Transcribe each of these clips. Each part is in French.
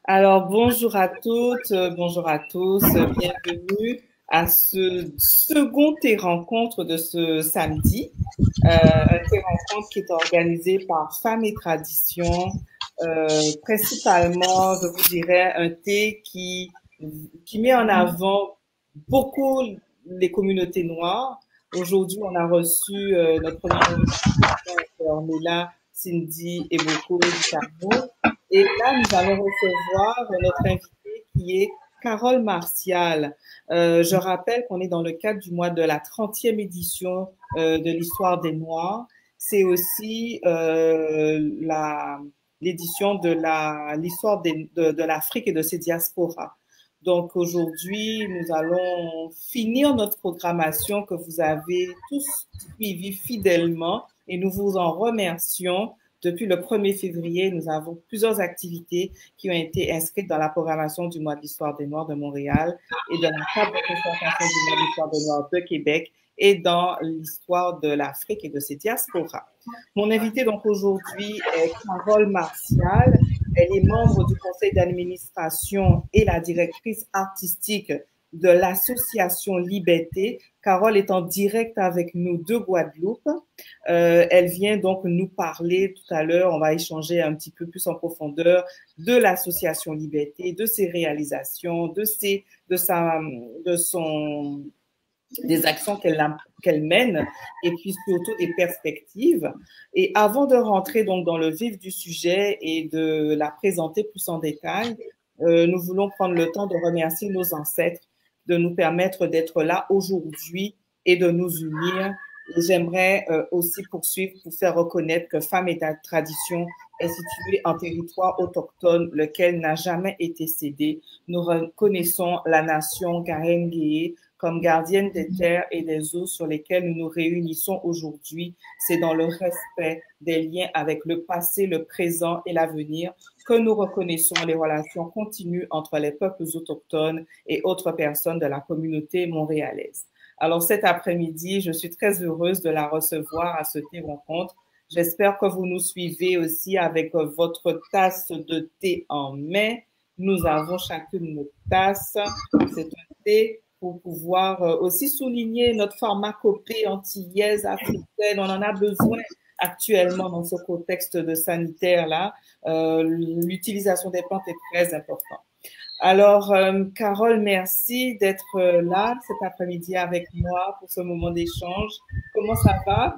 Alors, bonjour à toutes, bonjour à tous, bienvenue à ce second thé rencontre de ce samedi. Un thé rencontre qui est organisé par Femmes et Traditions, principalement, je vous dirais, un thé qui met en avant beaucoup les communautés noires. Aujourd'hui, on a reçu notre première invitée, Ornella, Cindy et Boko du Cameroun. Et là, nous allons recevoir notre invitée qui est Carole Martial. Je rappelle qu'on est dans le cadre du mois de la 30e édition de l'histoire des Noirs. C'est aussi l'édition de l'histoire de l'Afrique et de ses diasporas. Donc aujourd'hui, nous allons finir notre programmation que vous avez tous suivie fidèlement et nous vous en remercions. Depuis le 1er février, nous avons plusieurs activités qui ont été inscrites dans la programmation du mois de l'histoire des Noirs de Montréal et dans la table de concertation du mois de l'histoire des Noirs de Québec et dans l'histoire de l'Afrique et de ses diasporas. Mon invitée donc aujourd'hui est Carole Martial. Elle est membre du conseil d'administration et la directrice artistique de l'association Liberté. Carole est en direct avec nous de Guadeloupe. Elle vient donc nous parler tout à l'heure, on va échanger un petit peu plus en profondeur de l'association Liberté, de ses réalisations, des actions qu'elle mène et puis surtout des perspectives. Et avant de rentrer donc dans le vif du sujet et de la présenter plus en détail, nous voulons prendre le temps de remercier nos ancêtres de nous permettre d'être là aujourd'hui et de nous unir. Et j'aimerais aussi poursuivre pour faire reconnaître que Femmes et Traditions est située en territoire autochtone, lequel n'a jamais été cédé. Nous reconnaissons la nation Karen-Gué comme gardienne des terres et des eaux sur lesquelles nous nous réunissons aujourd'hui. C'est dans le respect des liens avec le passé, le présent et l'avenir que nous reconnaissons les relations continues entre les peuples autochtones et autres personnes de la communauté montréalaise. Alors cet après-midi, je suis très heureuse de la recevoir à ce thé rencontre. J'espère que vous nous suivez aussi avec votre tasse de thé en main. Nous avons chacune notre tasse. C'est un thé pour pouvoir aussi souligner notre pharmacopée antillaise, africaine. On en a besoin actuellement dans ce contexte de sanitaire-là. L'utilisation des plantes est très importante. Alors, Carole, merci d'être là cet après-midi avec moi pour ce moment d'échange. Comment ça va?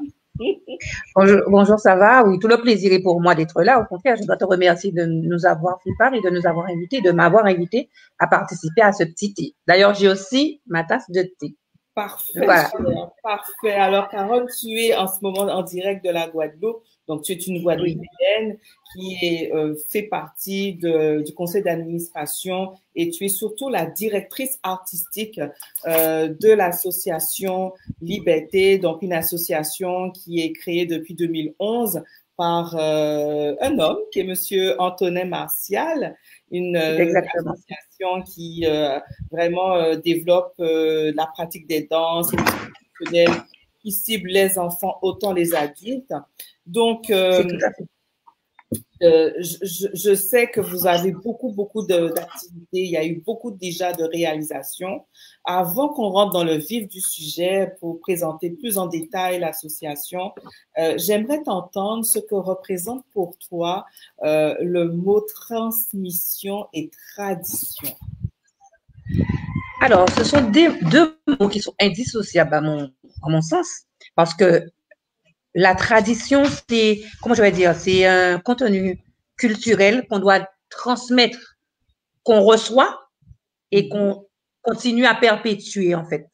Bonjour, ça va? Oui, tout le plaisir est pour moi d'être là. Au contraire, je dois te remercier de nous avoir fait part et de nous avoir invités, de m'avoir invité à participer à ce petit thé. D'ailleurs, j'ai aussi ma tasse de thé. Parfait, Voilà. parfait. Alors, Carole, tu es en ce moment en direct de la Guadeloupe. Donc, tu es une Guadeloupéenne qui fait partie du conseil d'administration et tu es surtout la directrice artistique de l'association Liberté, donc une association qui est créée depuis 2011 par un homme qui est Monsieur Antonin Martial, une association qui vraiment développe la pratique des danses qui cible les enfants autant les adultes. Donc, je sais que vous avez beaucoup d'activités, il y a eu beaucoup déjà de réalisations. Avant qu'on rentre dans le vif du sujet pour présenter plus en détail l'association, j'aimerais t'entendre ce que représente pour toi le mot transmission et tradition. Alors, ce sont deux mots qui sont indissociables à mon sens, parce que la tradition, c'est, comment je vais dire, c'est un contenu culturel qu'on doit transmettre, qu'on reçoit et qu'on continue à perpétuer, en fait.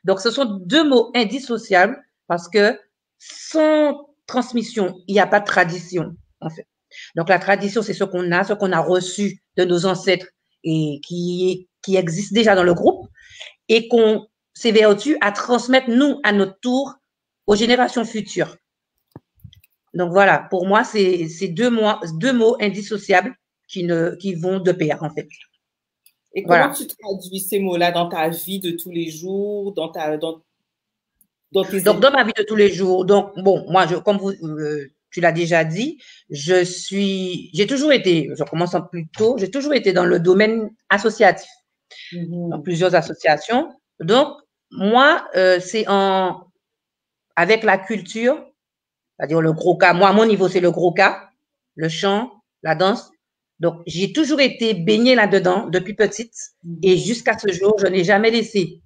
Donc, ce sont deux mots indissociables parce que sans transmission, il n'y a pas de tradition, en fait. Donc, la tradition, c'est ce qu'on a reçu de nos ancêtres et qui existe déjà dans le groupe et qu'on s'évertue à transmettre, nous, à notre tour, aux générations futures. Donc voilà, pour moi, c'est deux mots indissociables qui vont de pair, en fait. Et comment tu traduis ces mots-là dans ta vie de tous les jours, dans tes donc, dans ma vie de tous les jours, donc, bon, moi, comme tu l'as déjà dit, j'ai toujours été, je commence plus tôt, j'ai toujours été dans le domaine associatif, dans plusieurs associations. Donc, moi, c'est avec la culture, c'est-à-dire le gros cas. Moi, à mon niveau, c'est le gros cas, le chant, la danse. Donc, j'ai toujours été baignée là-dedans depuis petite et jusqu'à ce jour, je n'ai jamais laissé.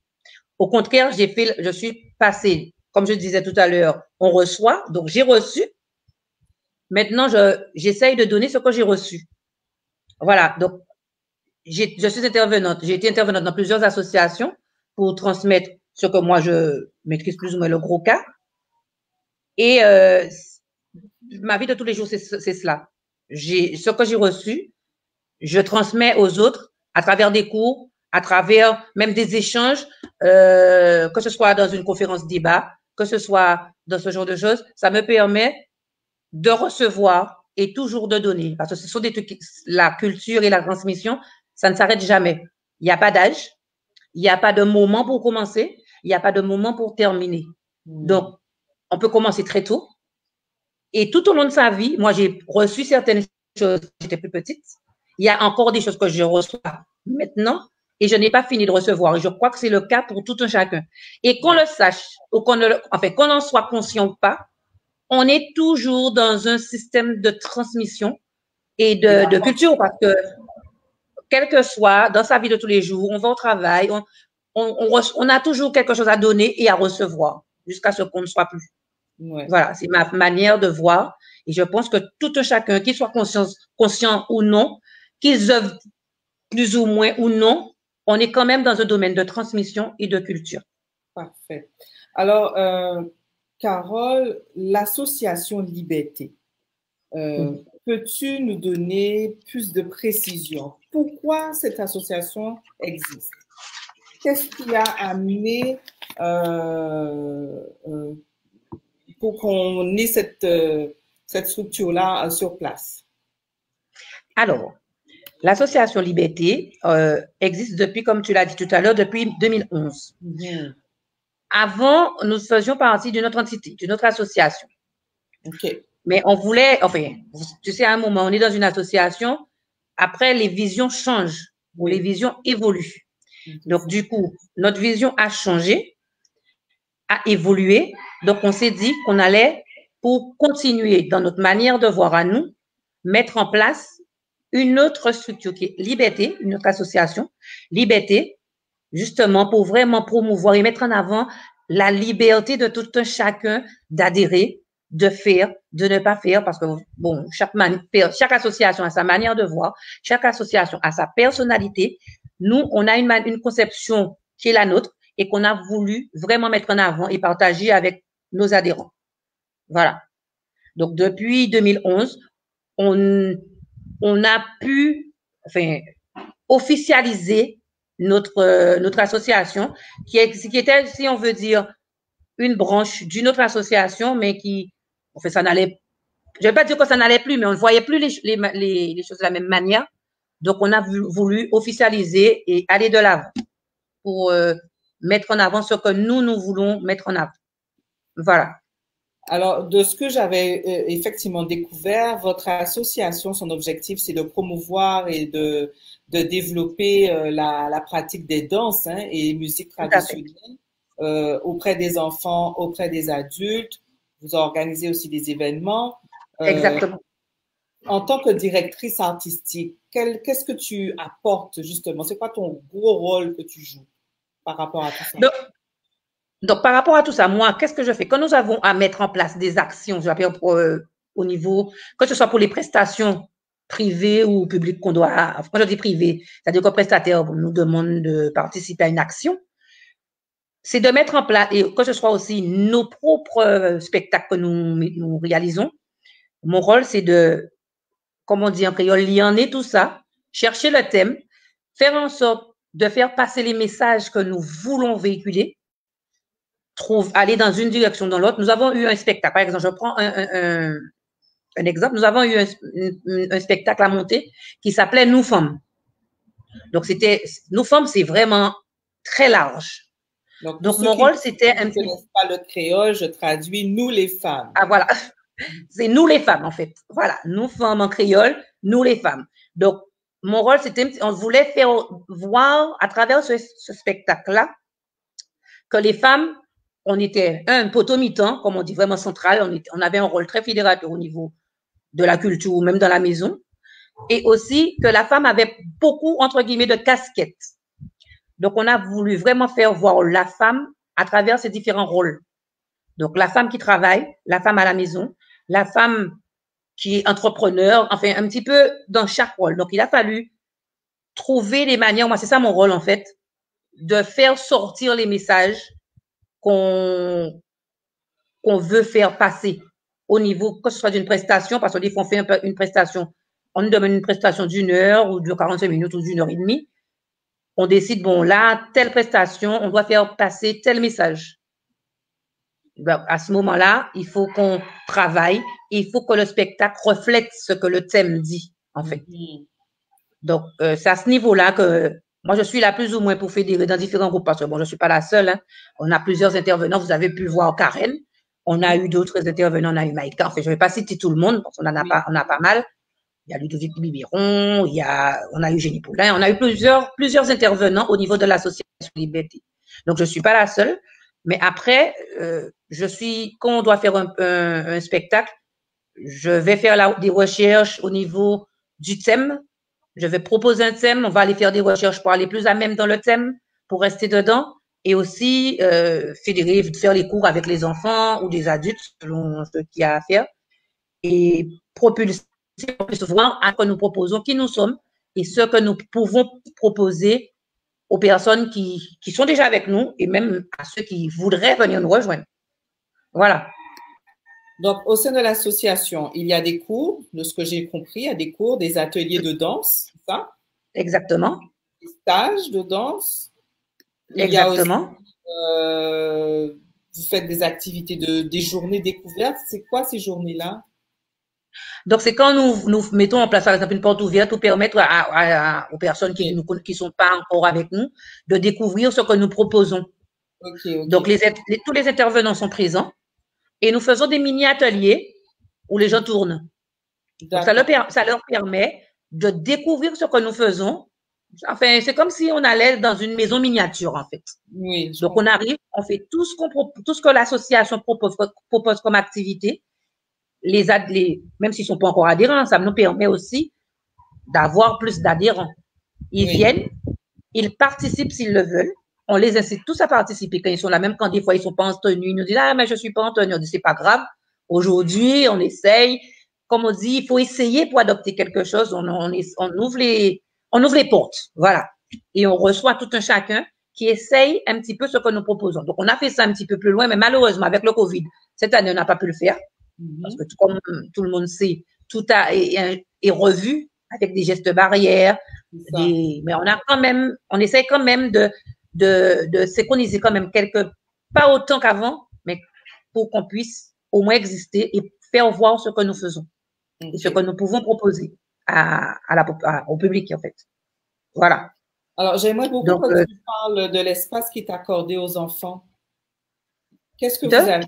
Au contraire, je suis passée, comme je disais tout à l'heure, on reçoit, donc j'ai reçu. Maintenant, j'essaye de donner ce que j'ai reçu. Voilà, donc je suis intervenante. J'ai été intervenante dans plusieurs associations pour transmettre ce que moi je maîtrise plus ou moins le gros cas. Et ma vie de tous les jours, c'est cela. Ce que j'ai reçu, je transmets aux autres à travers des cours, à travers même des échanges, que ce soit dans une conférence débat, que ce soit dans ce genre de choses. Ça me permet de recevoir et toujours de donner. Parce que ce sont des trucs, la culture et la transmission, ça ne s'arrête jamais. Il n'y a pas d'âge, il n'y a pas de moment pour commencer, il n'y a pas de moment pour terminer. Donc, on peut commencer très tôt. Et tout au long de sa vie, moi, j'ai reçu certaines choses quand j'étais plus petite. Il y a encore des choses que je reçois maintenant et je n'ai pas fini de recevoir. Et je crois que c'est le cas pour tout un chacun. Et qu'on le sache, ou qu'on en soit conscient ou pas, on est toujours dans un système de transmission et de culture parce que, quel que soit, dans sa vie de tous les jours, on va au travail, on a toujours quelque chose à donner et à recevoir jusqu'à ce qu'on ne soit plus. Ouais. Voilà, c'est ma manière de voir. Et je pense que tout un chacun, qu'il soit conscient ou non, qu'ils œuvrent plus ou moins ou non, on est quand même dans un domaine de transmission et de culture. Parfait. Alors, Carole, l'association Liberté, peux-tu nous donner plus de précision? Pourquoi cette association existe? Qu'est-ce qui a amené pour qu'on ait cette structure-là sur place? Alors, l'association Liberté existe depuis, comme tu l'as dit tout à l'heure, depuis 2011. Avant, nous faisions partie d'une autre entité, d'une autre association. OK. Mais on voulait, enfin, tu sais, à un moment, on est dans une association, après, les visions changent, ou les visions évoluent. Donc, du coup, notre vision a changé, a évolué. Donc, on s'est dit qu'on allait, pour continuer dans notre manière de voir à nous, mettre en place une autre structure qui est Liberté, une autre association, Liberté, justement pour vraiment promouvoir et mettre en avant la liberté de tout un chacun d'adhérer, de faire, de ne pas faire, parce que bon, chaque association a sa manière de voir, chaque association a sa personnalité. Nous, on a une conception qui est la nôtre et qu'on a voulu vraiment mettre en avant et partager avec nos adhérents. Voilà. Donc, depuis 2011, on a pu, officialiser notre association, qui était, si on veut dire, une branche d'une autre association, mais qui, ça n'allait, je vais pas dire que ça n'allait plus, mais on ne voyait plus les choses de la même manière. Donc, on a voulu officialiser et aller de l'avant pour mettre en avant ce que nous voulons mettre en avant. Voilà. Alors, de ce que j'avais effectivement découvert, votre association, son objectif, c'est de promouvoir et de développer la pratique des danses et musiques traditionnelles auprès des enfants, auprès des adultes. Vous organisez aussi des événements. Exactement. En tant que directrice artistique, qu'est-ce que tu apportes justement? C'est quoi ton gros rôle que tu joues par rapport à tout ça? Donc, par rapport à tout ça, moi, qu'est-ce que je fais? Quand nous avons à mettre en place des actions, au niveau, que ce soit pour les prestations privées ou publiques qu'on doit, quand je dis privé, c'est-à-dire qu'un prestataire nous demande de participer à une action, c'est de mettre en place, et que ce soit aussi nos propres spectacles que nous réalisons. Mon rôle, c'est de, comme on dit en créole, lianer tout ça, chercher le thème, faire en sorte de faire passer les messages que nous voulons véhiculer, aller dans une direction ou dans l'autre. Nous avons eu un spectacle. Par exemple, je prends un exemple. Nous avons eu un spectacle à monter qui s'appelait Nous Femmes. Donc, Nous Femmes, c'est vraiment très large. Donc mon rôle, c'était un petit peu… pas le créole, je traduis Nous les femmes. Ah, voilà. C'est nous les femmes, en fait. Voilà, nous femmes en créole, nous les femmes. Donc, mon rôle, c'était, on voulait faire voir à travers ce spectacle-là que les femmes, on était un poteau mi-temps, comme on dit, vraiment central. On avait un rôle très fédérateur au niveau de la culture ou même dans la maison. Et aussi que la femme avait beaucoup, entre guillemets, de casquettes. Donc, on a voulu vraiment faire voir la femme à travers ses différents rôles. Donc, la femme qui travaille, la femme à la maison, la femme qui est entrepreneur, enfin, un petit peu dans chaque rôle. Donc, il a fallu trouver les manières, moi, c'est ça mon rôle, en fait, de faire sortir les messages qu'on veut faire passer au niveau, que ce soit d'une prestation, parce que des fois, on fait une prestation, on nous demande une prestation d'une heure ou de 45 minutes ou d'une heure et demie. On décide, bon, là, telle prestation, on doit faire passer tel message. Ben, à ce moment-là, il faut qu'on travaille et il faut que le spectacle reflète ce que le thème dit, en fait. Donc, c'est à ce niveau-là que moi, je suis là plus ou moins pour fédérer dans différents groupes parce que, bon, je ne suis pas la seule. Hein. On a plusieurs intervenants. Vous avez pu voir Karen. On a eu d'autres intervenants. On a eu Maïka. Enfin, je ne vais pas citer tout le monde parce qu'on en a pas, on a pas mal. Il y a Ludovic Bibiron, on a eu Génie Poulain. On a eu plusieurs intervenants au niveau de l'association Liberté. Donc, je ne suis pas la seule. Mais après, quand on doit faire un spectacle, je vais faire des recherches au niveau du thème. Je vais proposer un thème, on va aller faire des recherches pour aller plus à même dans le thème, pour rester dedans, et aussi faire les cours avec les enfants ou des adultes, selon ce qu'il y a à faire, et propulser, voir à quoi nous proposons, qui nous sommes, et ce que nous pouvons proposer aux personnes qui sont déjà avec nous, et même à ceux qui voudraient venir nous rejoindre. Voilà. Donc, au sein de l'association, il y a des cours, de ce que j'ai compris, il y a des cours, des ateliers de danse, c'est ça? Exactement. Des stages de danse. Exactement. Aussi, vous faites des activités des journées découvertes. C'est quoi ces journées-là? Donc, c'est quand nous mettons en place, par exemple, une porte ouverte pour permettre aux personnes qui ne sont pas encore avec nous de découvrir ce que nous proposons. Okay. Donc, tous les intervenants sont présents et nous faisons des mini-ateliers où les gens tournent. Donc, ça leur permet de découvrir ce que nous faisons. Enfin, c'est comme si on allait dans une maison miniature, en fait. Oui. Donc, on arrive, on fait tout ce que l'association propose comme activité. Même s'ils ne sont pas encore adhérents, ça nous permet aussi d'avoir plus d'adhérents. Ils viennent, ils participent s'ils le veulent. On les incite tous à participer quand ils sont là, même quand des fois ils ne sont pas en tenue. Ils nous disent, ah, mais je ne suis pas en tenue. On dit, c'est pas grave. Aujourd'hui, on essaye. Comme on dit, il faut essayer pour adopter quelque chose. On ouvre les portes. Voilà. Et on reçoit tout un chacun qui essaye un petit peu ce que nous proposons. Donc, on a fait ça un petit peu plus loin, mais malheureusement, avec le Covid, cette année, on n'a pas pu le faire. Parce que comme tout le monde sait, tout est revu avec des gestes barrières. Mais on essaie quand même de synchroniser quand même pas autant qu'avant, mais pour qu'on puisse au moins exister et faire voir ce que nous faisons et ce que nous pouvons proposer au public, en fait. Voilà. Alors, j'aimerais beaucoup que tu parles de l'espace qui est accordé aux enfants. Qu'est-ce que vous avez,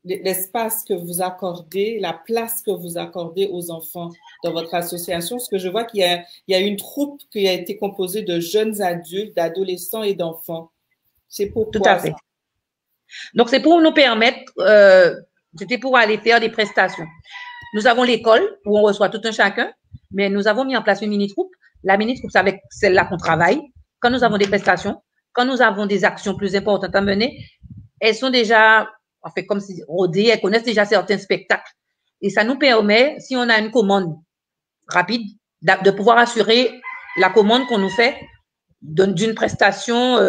l'espace que vous accordez, la place que vous accordez aux enfants dans votre association? Parce que je vois qu'il y a une troupe qui a été composée de jeunes adultes, d'adolescents et d'enfants. C'est pourquoi? Tout à fait. Donc, c'est pour nous permettre, c'était pour aller faire des prestations. Nous avons l'école où on reçoit tout un chacun, mais nous avons mis en place une mini-troupe. La mini-troupe, c'est avec celle-là qu'on travaille. Quand nous avons des prestations, quand nous avons des actions plus importantes à mener, elles sont déjà, en fait, comme si rodées, elles connaissent déjà certains spectacles. Et ça nous permet, si on a une commande rapide, de pouvoir assurer la commande qu'on nous fait d'une prestation,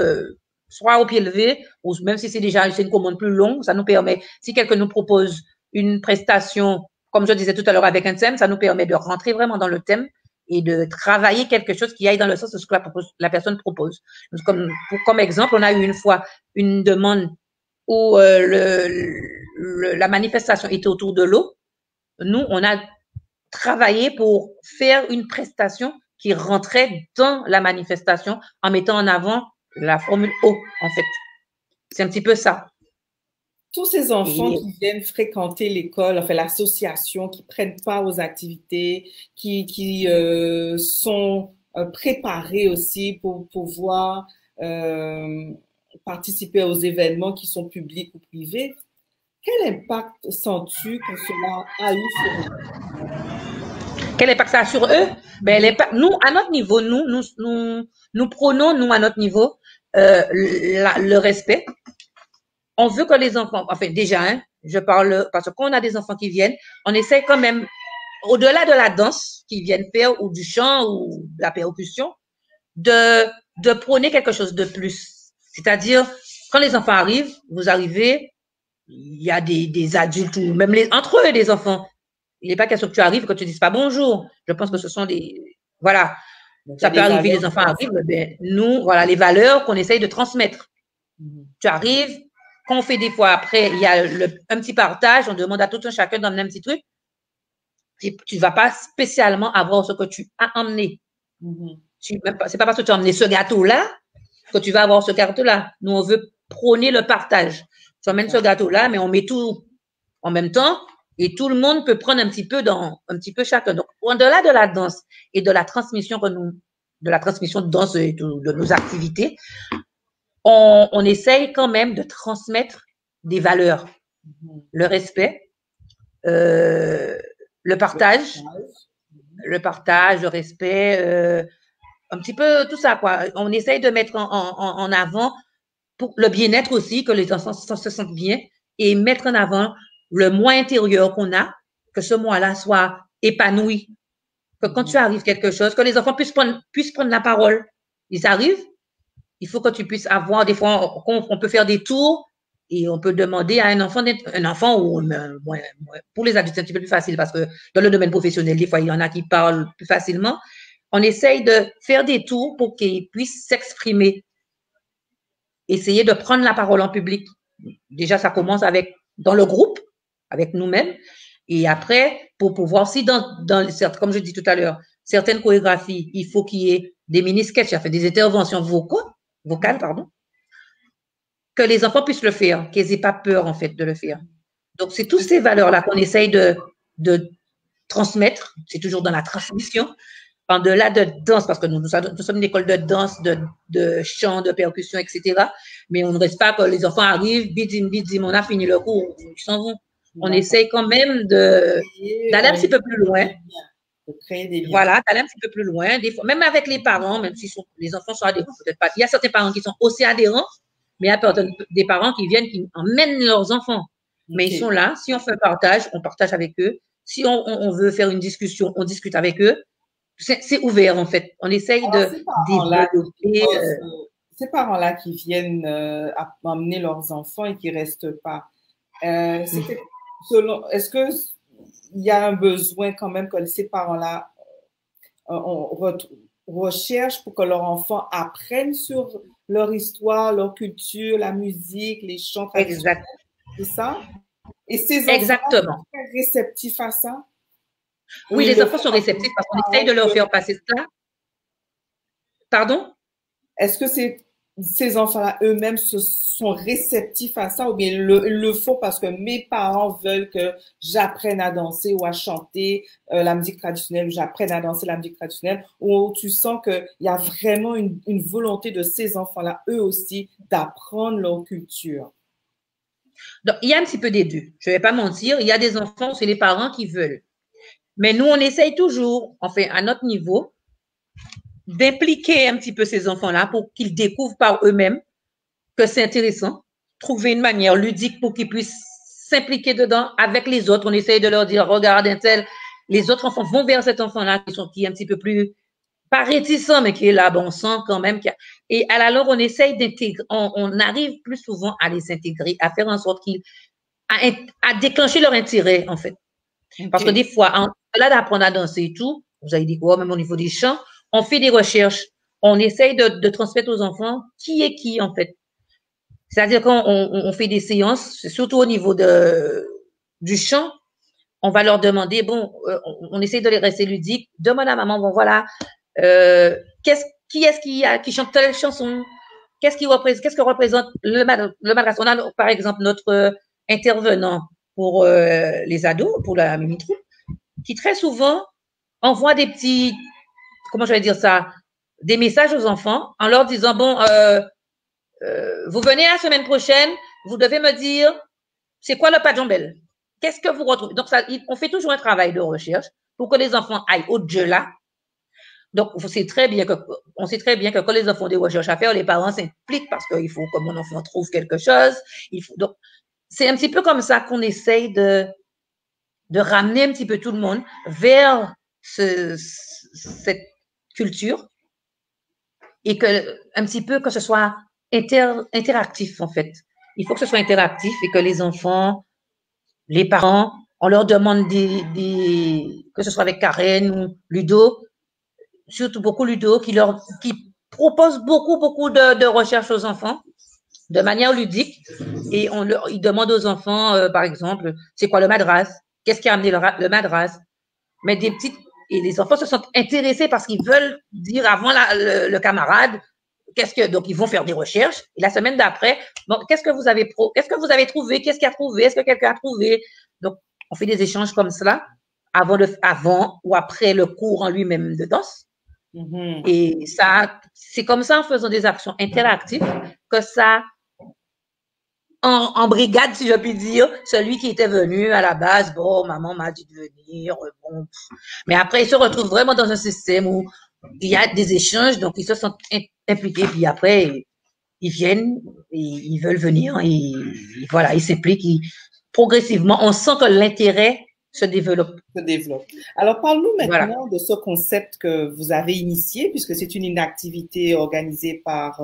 soit au pied levé, ou même si c'est une commande plus longue, ça nous permet, si quelqu'un nous propose une prestation, comme je disais tout à l'heure avec un thème, ça nous permet de rentrer vraiment dans le thème et de travailler quelque chose qui aille dans le sens de ce que la personne propose. Comme exemple, on a eu une fois une demande où la manifestation était autour de l'eau. Nous, on a travaillé pour faire une prestation qui rentrait dans la manifestation en mettant en avant la formule eau, en fait. C'est un petit peu ça. tous ces enfants Et qui viennent fréquenter l'école, enfin l'association, qui prennent part aux activités, qui sont préparés aussi pour pouvoir participer aux événements qui sont publics ou privés, quel impact sens-tu que cela a eu sur eux? quel impact ça a sur eux? Ben, nous, à notre niveau, nous prônons, nous, à notre niveau, le respect. On veut que les enfants, enfin, déjà, hein, je parle, parce que quand on a des enfants qui viennent, on essaie quand même, au-delà de la danse qu'ils viennent faire, ou du chant, ou de la percussion, de, de prôner quelque chose de plus. C'est-à-dire, quand les enfants arrivent, vous arrivez, il y a des adultes, ou même entre eux, des enfants. Il n'est pas question que tu arrives et que tu ne dises pas bonjour. Je pense que ce sont des, voilà, Donc, il y a ça peut des arriver, valeurs les enfants qui arrivent, ben, nous, voilà, les valeurs qu'on essaye de transmettre. Mhm. Tu arrives, quand on fait des fois après, il y a un petit partage, on demande à tout un chacun d'emmener un petit truc. Tu ne vas pas spécialement avoir ce que tu as emmené. Mhm. C'est pas parce que tu as emmené ce gâteau-là que tu vas avoir ce gâteau-là. Nous, on veut prôner le partage. Tu emmènes ce gâteau-là, mais on met tout en même temps et tout le monde peut prendre un petit peu chacun. Donc, au-delà de la danse et de la transmission de la transmission de danse et de nos activités, on essaye quand même de transmettre des valeurs, le respect, le partage, le respect, un petit peu tout ça, quoi. On essaye de mettre en avant pour le bien-être aussi, que les enfants se sentent bien et mettre en avant le moi intérieur qu'on a, que ce moi-là soit épanoui. Que quand tu arrives quelque chose, que les enfants puissent prendre la parole. Ils arrivent, il faut que tu puisses avoir, des fois, on peut faire des tours et on peut demander à un enfant ou pour les adultes, c'est un petit peu plus facile parce que dans le domaine professionnel, des fois, il y en a qui parlent plus facilement. On essaye de faire des tours pour qu'ils puissent s'exprimer, essayer de prendre la parole en public. Déjà, ça commence dans le groupe, avec nous-mêmes. Et après, pour pouvoir, aussi comme je dis tout à l'heure, certaines chorégraphies, il faut qu'il y ait des mini-sketchs, des interventions vocales, pardon, que les enfants puissent le faire, qu'ils n'aient pas peur, en fait, de le faire. Donc, c'est toutes ces valeurs-là qu'on essaye de transmettre. C'est toujours dans la transmission. En-delà de danse, parce que nous sommes une école de danse, de chant, de percussion, etc. Mais on ne reste pas que les enfants arrivent, bidim, bidim, on a fini le cours, ils s'en vont. On essaye quand même d'aller un petit peu plus loin. De créer des liens. Voilà, d'aller un petit peu plus loin. Des fois, même avec les parents, même si les enfants sont adhérents, peut-être pas. Il y a certains parents qui sont aussi adhérents, mais il y a des parents qui viennent, qui emmènent leurs enfants. Mais ils sont là. Si on fait un partage, on partage avec eux. Si on veut faire une discussion, on discute avec eux. C'est ouvert, en fait. On essaye de développer. Ces parents-là qui viennent amener leurs enfants et qui ne restent pas, est-ce qu'il y a un besoin quand même que ces parents-là recherchent pour que leurs enfants apprennent sur leur histoire, leur culture, la musique, les chants traditionnels? C'est ça? Et ces enfants sont très réceptifs à ça? Oui, les enfants sont réceptifs parce qu'on essaye de leur faire passer ça. Pardon? Est-ce que ces enfants-là eux-mêmes sont réceptifs à ça ou bien ils le font parce que mes parents veulent que j'apprenne à danser ou à chanter la musique traditionnelle, ou j'apprenne à danser la musique traditionnelle, ou tu sens qu'il y a vraiment une volonté de ces enfants-là, eux aussi, d'apprendre leur culture? Donc, il y a un petit peu des deux. Je ne vais pas mentir, il y a des enfants, c'est les parents qui veulent. Mais nous, on essaye toujours, enfin, à notre niveau, d'impliquer un petit peu ces enfants-là pour qu'ils découvrent par eux-mêmes que c'est intéressant, trouver une manière ludique pour qu'ils puissent s'impliquer dedans avec les autres. On essaye de leur dire, regarde un tel, les autres enfants vont vers cet enfant-là qui est un petit peu plus, pas réticent, mais qui est là, bon sang quand même. Et à la longue, on essaye d'intégrer, on arrive plus souvent à les intégrer, à faire en sorte à déclencher leur intérêt, en fait. Parce que des fois, là d'apprendre à danser et tout, vous avez dit quoi, même au niveau des chants, on fait des recherches, on essaye de transmettre aux enfants qui est qui, en fait. C'est-à-dire quand on fait des séances, surtout au niveau du chant, on va leur demander, bon, on essaie de les rester ludiques, demande à maman, bon voilà, qui est-ce qui chante telle chanson? Qu'est-ce que représente le madrasa? On a, par exemple, intervenants pour les ados, pour la mini-troupe, qui très souvent envoient des petits, comment je vais dire ça, des messages aux enfants en leur disant, bon, vous venez la semaine prochaine, vous devez me dire, c'est quoi le Pajambel? Qu'est-ce que vous retrouvez? Donc, ça, on fait toujours un travail de recherche pour que les enfants aillent au-delà. Donc, on sait très bien que quand les enfants ont des recherches à faire, les parents s'impliquent parce qu'il faut que mon enfant trouve quelque chose. Donc, c'est un petit peu comme ça qu'on essaye de ramener un petit peu tout le monde vers cette culture et un petit peu que ce soit interactif, en fait. Il faut que ce soit interactif et que les enfants, les parents, on leur demande que ce soit avec Karen ou Ludo, surtout beaucoup Ludo, qui propose beaucoup de recherches aux enfants de manière ludique. Et ils demandent aux enfants, par exemple, c'est quoi le madras? Qu'est-ce qui a amené le madras? Mais et les enfants se sentent intéressés parce qu'ils veulent dire avant le camarade, donc ils vont faire des recherches. Et la semaine d'après, bon, qu'est-ce que vous avez trouvé? Qu'est-ce qu'il a trouvé? Est-ce que quelqu'un a trouvé? Donc, on fait des échanges comme cela avant ou après le cours en lui-même de danse. Et ça, c'est comme ça, en faisant des actions interactives, que ça en brigade, si je puis dire, celui qui était venu à la base, bon, maman m'a dit de venir, bon. Mais après, ils se retrouvent vraiment dans un système où il y a des échanges, donc ils se sentent impliqués, puis après, ils viennent, ils veulent venir, et voilà, ils s'impliquent, progressivement, on sent que l'intérêt se développe. Alors, parle-nous maintenant de ce concept que vous avez initié, puisque c'est une activité organisée par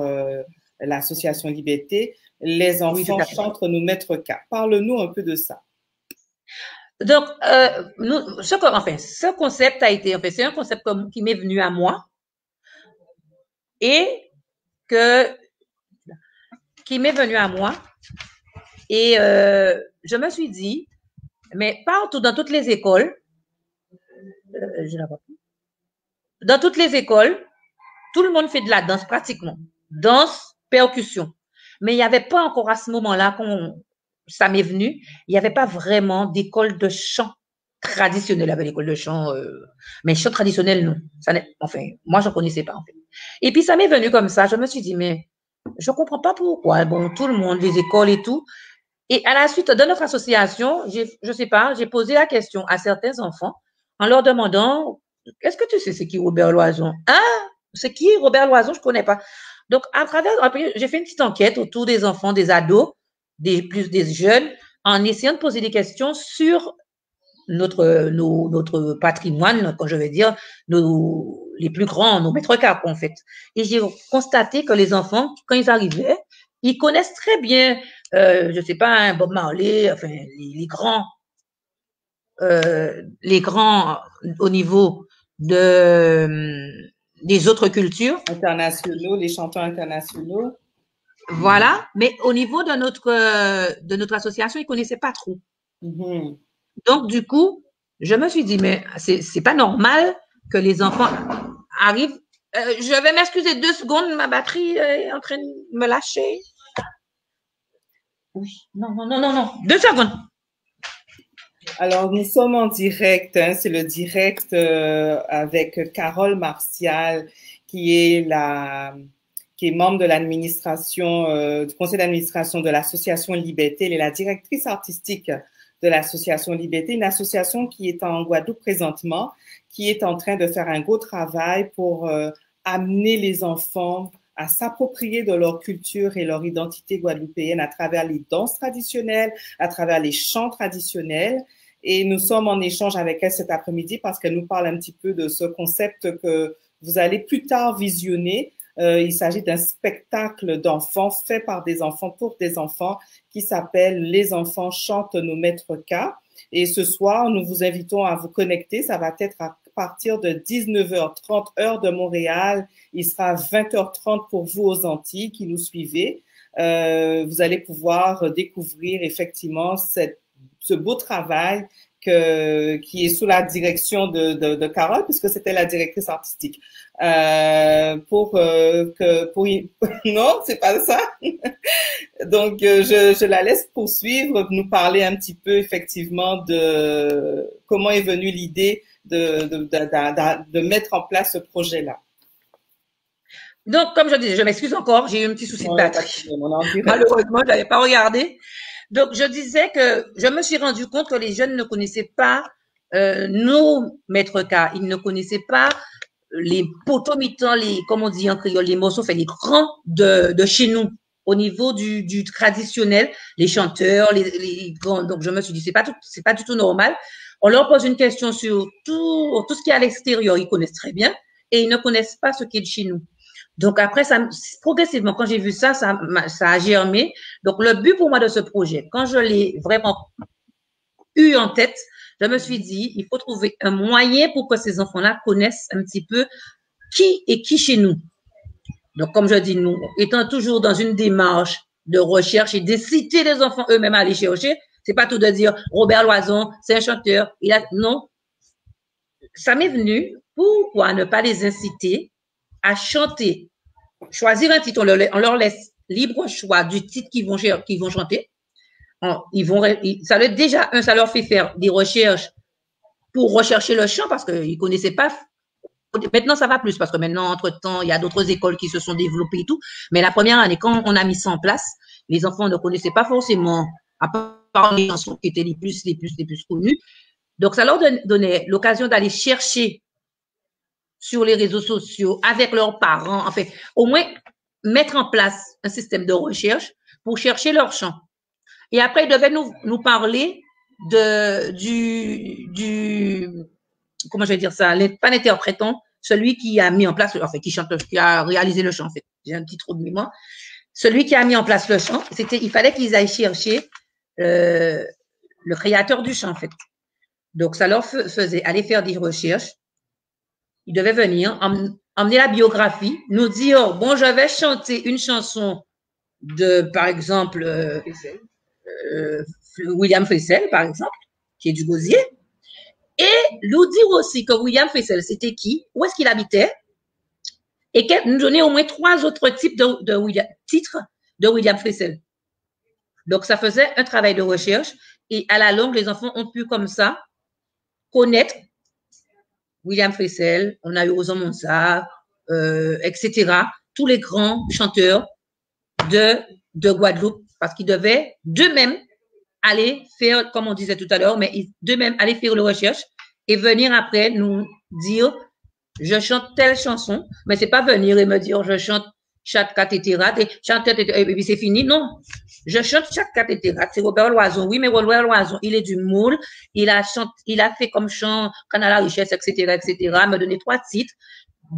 l'association Liberté. Les enfants chantent nos maîtres K. Parle-nous un peu de ça. Donc, ce concept a été, c'est un concept qui m'est venu à moi et je me suis dit, mais partout, dans toutes les écoles, tout le monde fait de la danse pratiquement. Danse, percussion. Mais il n'y avait pas encore à ce moment-là, ça m'est venu, il n'y avait pas vraiment d'école de chant traditionnelle. Il y avait l'école de chant, mais chant traditionnel, non. Moi, je ne connaissais pas, en fait. Et puis, ça m'est venu comme ça. Je me suis dit, mais je ne comprends pas pourquoi. Bon, tout le monde, les écoles et tout. Et à la suite de notre association, je sais pas, j'ai posé la question à certains enfants en leur demandant, est-ce que tu sais c'est qui Robert Loison? Ah, c'est qui Robert Loison? Je connais pas. Donc, j'ai fait une petite enquête autour des enfants, des ados, des jeunes, en essayant de poser des questions sur notre patrimoine, quand je vais dire, les plus grands, nos maîtres capes, en fait. Et j'ai constaté que les enfants, quand ils arrivaient, ils connaissent très bien, je sais pas, Bob Marley, enfin, les grands au niveau des autres cultures. Internationaux, les chanteurs internationaux. Voilà, mais au niveau de notre association, ils connaissaient pas trop. Donc, du coup, je me suis dit, mais c'est pas normal que les enfants arrivent. Je vais m'excuser 2 secondes, ma batterie est en train de me lâcher. Oui, non. 2 secondes. Alors, nous sommes en direct, hein, c'est le direct avec Carole Martial, qui est membre de l'administration, du conseil d'administration de l'association Liberté. Elle est la directrice artistique de l'association Liberté, une association qui est en Guadeloupe présentement, qui est en train de faire un gros travail pour amener les enfants à s'approprier de leur culture et leur identité guadeloupéenne à travers les danses traditionnelles, à travers les chants traditionnels. Et nous sommes en échange avec elle cet après-midi parce qu'elle nous parle un petit peu de ce concept que vous allez plus tard visionner. Il s'agit d'un spectacle d'enfants fait par des enfants pour des enfants qui s'appelle Les enfants chantent nos maîtres K. Et ce soir, nous vous invitons à vous connecter. Ça va être à partir de 19h30 heure de Montréal. Il sera 20h30 pour vous aux Antilles qui nous suivez. Vous allez pouvoir découvrir effectivement ce beau travail qui est sous la direction de Carole, puisque c'était la directrice artistique. non, c'est pas ça. Donc, je la laisse poursuivre, nous parler un petit peu effectivement de comment est venue l'idée de mettre en place ce projet-là. Donc, comme je disais, je m'excuse encore, j'ai eu un petit souci de batterie. Ouais, Malheureusement, je n'avais pas regardé. Donc, je disais que je me suis rendu compte que les jeunes ne connaissaient pas nos maîtres cas. Ils ne connaissaient pas les potomitans, comme on dit en créole, les morceaux, fait les grands de chez nous. Au niveau du traditionnel, les chanteurs, les grands. Donc, je me suis dit, c'est pas du tout normal. On leur pose une question sur tout ce qui est à l'extérieur. Ils connaissent très bien et ils ne connaissent pas ce qui est de chez nous. Donc après, progressivement, quand j'ai vu ça, ça a germé. Donc le but pour moi de ce projet, quand je l'ai vraiment eu en tête, je me suis dit, il faut trouver un moyen pour que ces enfants-là connaissent un petit peu qui est qui chez nous. Donc comme je dis, nous, étant toujours dans une démarche de recherche et d'inciter les enfants eux-mêmes à aller chercher, c'est pas tout de dire Robert Loison, c'est un chanteur. Non, ça m'est venu. Pourquoi ne pas les inciter à chanter, choisir un titre, on leur laisse libre choix du titre qu'ils vont chanter. Ça leur fait faire des recherches pour rechercher le chant parce qu'ils ne connaissaient pas. Maintenant, ça va plus parce que maintenant, entre-temps, il y a d'autres écoles qui se sont développées et tout. Mais la première année, quand on a mis ça en place, les enfants ne connaissaient pas forcément, à part les chansons qui étaient les plus connues. Donc, ça leur donnait l'occasion d'aller chercher sur les réseaux sociaux, avec leurs parents, en fait, au moins mettre en place un système de recherche pour chercher leur chant. Et après, ils devaient nous parler comment je vais dire ça, pas l'interprétant, celui qui a mis en place, enfin, qui a réalisé le chant, en fait. J'ai un petit trou de mémoire. Celui qui a mis en place le chant, il fallait qu'ils aillent chercher le créateur du chant, en fait. Donc, ça leur faisait aller faire des recherches. Ils devaient venir, emmener la biographie, nous dire, bon, je vais chanter une chanson de, par exemple, William Flessel, par exemple, qui est du Gosier, et nous dire aussi que William Flessel, c'était qui, où est-ce qu'il habitait, et nous donner au moins 3 autres types titres de William Flessel. Donc, ça faisait un travail de recherche, et à la longue, les enfants ont pu, comme ça, connaître William Flessel, on a eu Rosan Monsard, etc. Tous les grands chanteurs de Guadeloupe, parce qu'ils devaient d'eux-mêmes aller faire, comme on disait tout à l'heure, mais d'eux-mêmes aller faire les recherches et venir après nous dire, je chante telle chanson, mais c'est pas venir et me dire, je chante chaque cathétérat, et puis c'est fini. Non, je chante chaque cathétérat. C'est Robert Loison. Oui, mais Robert Loison, il est du Moule. Il a fait comme chant Canal à la richesse, etc., me donner 3 titres.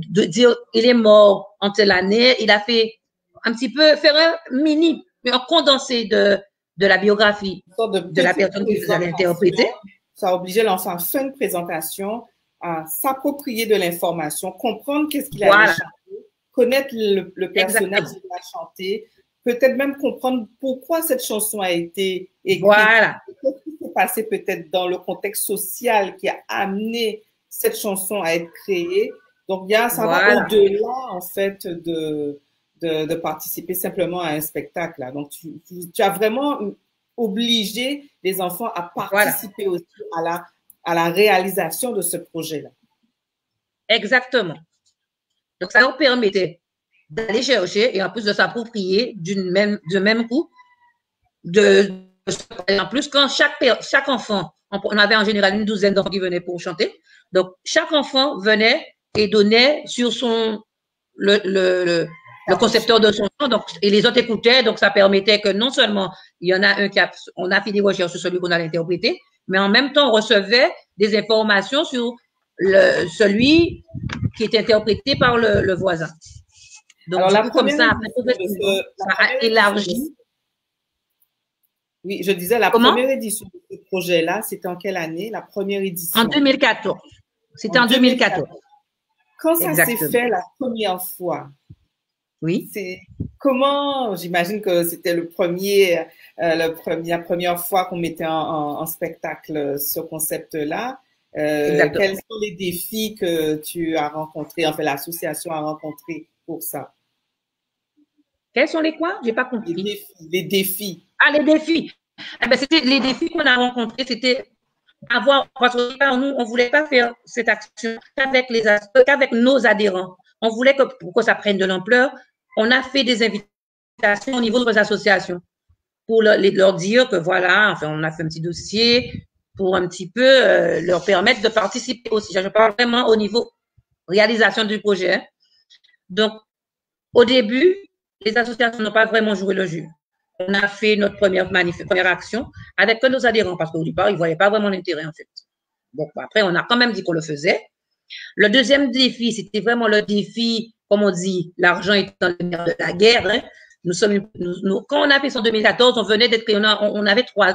De dire, il est mort en telle année. Il a fait un petit peu, faire un condensé de la biographie de la personne qui vous allez interpréter. Ça obligeait l'enfant à faire une présentation, à s'approprier de l'information, comprendre qu'est-ce qu'il a chanté, connaître le personnage qui l'a chanté, peut-être même comprendre pourquoi cette chanson a été écrite. Voilà. Qu'est-ce qui s'est passé peut-être dans le contexte social qui a amené cette chanson à être créée. Donc, ça va au-delà, en fait, de participer simplement à un spectacle. Là. Donc, tu as vraiment obligé les enfants à participer aussi à la réalisation de ce projet-là. Exactement. Donc, ça leur permettait d'aller chercher et en plus de s'approprier du même coup. En plus, quand chaque enfant, on avait en général une douzaine d'enfants qui venaient pour chanter. Donc, chaque enfant venait et donnait sur le concepteur de son chant. Donc, et les autres écoutaient. Donc, ça permettait que non seulement il y en a on a fait des recherches sur celui qu'on allait interpréter, mais en même temps, on recevait des informations sur celui qui est interprété par le voisin. Donc, alors, comme ça, après, ça a élargi. Oui, je disais, la première édition de ce projet-là, c'était en quelle année, la première édition? En 2014. C'était en 2014. Quand ça s'est fait la première fois, oui. Comment, j'imagine que c'était la première fois qu'on mettait en spectacle ce concept-là. Exactement. Quels sont les défis que tu as rencontrés, enfin l'association a rencontrés pour ça? Quels sont les quoi? J'ai pas compris. Les défis. Ah, les défis. Eh ben, c'était les défis qu'on a rencontrés, c'était avoir, parce que nous, on voulait pas faire cette action qu'avec nos adhérents. On voulait que, pour que ça prenne de l'ampleur, on a fait des invitations au niveau de nos associations pour leur dire que voilà, enfin, on a fait un petit dossier pour un petit peu leur permettre de participer aussi. Je parle vraiment au niveau réalisation du projet. Donc, au début, les associations n'ont pas vraiment joué le jeu. On a fait notre première action avec que nos adhérents, parce qu'au départ, ils ne voyaient pas vraiment l'intérêt, en fait. Donc, après, on a quand même dit qu'on le faisait. Le deuxième défi, c'était vraiment le défi, comme on dit, l'argent étant le nerf de la guerre. Hein. Quand on a fait ça en 2014, on venait d'être créé,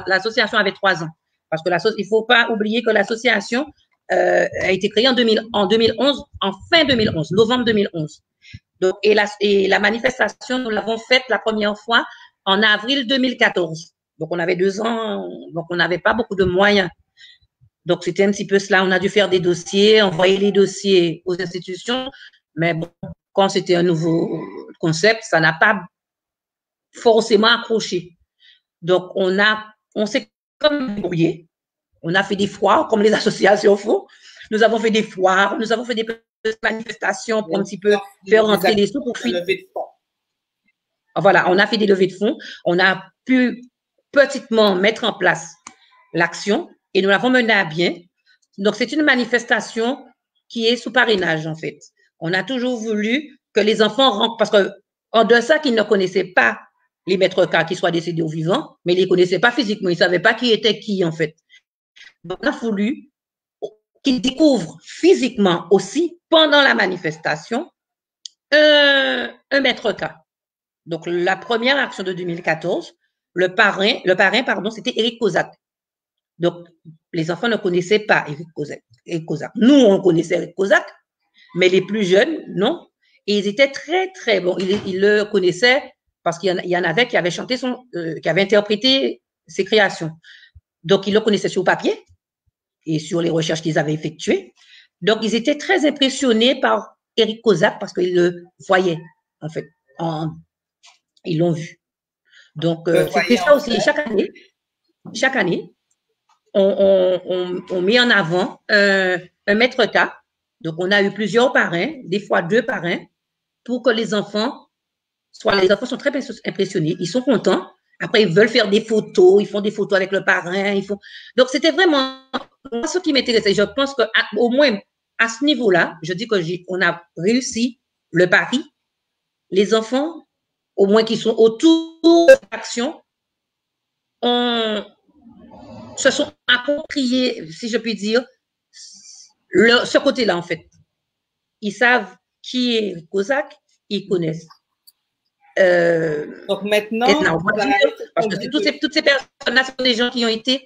l'association avait 3 ans. Parce que il ne faut pas oublier que l'association a été créée en 2011, en fin 2011, novembre 2011. Donc, et la manifestation, nous l'avons faite la première fois en avril 2014. Donc, on avait 2 ans, donc on n'avait pas beaucoup de moyens. Donc, c'était un petit peu cela. On a dû faire des dossiers, envoyer les dossiers aux institutions. Mais bon, quand c'était un nouveau concept, ça n'a pas forcément accroché. Donc, on s'est comme débrouillé. On a fait des foires, comme les associations font. Nous avons fait des foires, nous avons fait des manifestations pour un petit peu faire rentrer les sous pour finir. Voilà, on a fait des levées de fonds. On a pu petitement mettre en place l'action et nous l'avons menée à bien. Donc, c'est une manifestation qui est sous parrainage, en fait. On a toujours voulu que les enfants rentrent, parce que en deçà qu'ils ne connaissaient pas les maîtres cas qui soient décédés ou vivants, mais ils ne les connaissaient pas physiquement, ils ne savaient pas qui était qui, en fait. Donc, on a voulu qu'ils découvrent physiquement aussi, pendant la manifestation, un maître cas. Donc, la première action de 2014, le parrain, c'était Éric Kozak. Donc, les enfants ne connaissaient pas Éric Kozak. Nous, on connaissait Éric Kozak, mais les plus jeunes, non. Et ils étaient très, très bons. Ils le connaissaient parce qu'il y en avait qui avaient chanté qui avaient interprété ses créations. Donc, ils le connaissaient sur papier et sur les recherches qu'ils avaient effectuées. Donc, ils étaient très impressionnés par Éric Kozak parce qu'ils le voyaient, en fait. Ils l'ont vu. Donc, c'était ça aussi. Chaque année, on met en avant un maître cas. Donc, on a eu plusieurs parrains, des fois 2 parrains, pour que les enfants sont très impressionnés, ils sont contents. Après, ils veulent faire des photos, ils font des photos avec le parrain. Donc, c'était vraiment ce qui m'intéressait. Je pense qu'au moins, à ce niveau-là, je dis qu'on a réussi le pari. Les enfants, au moins qui sont autour de l'action, se sont appropriés, si je puis dire, ce côté-là, en fait. Ils savent qui est Kozak, ils connaissent. Donc maintenant, parce que toutes ces personnes-là sont des gens qui ont été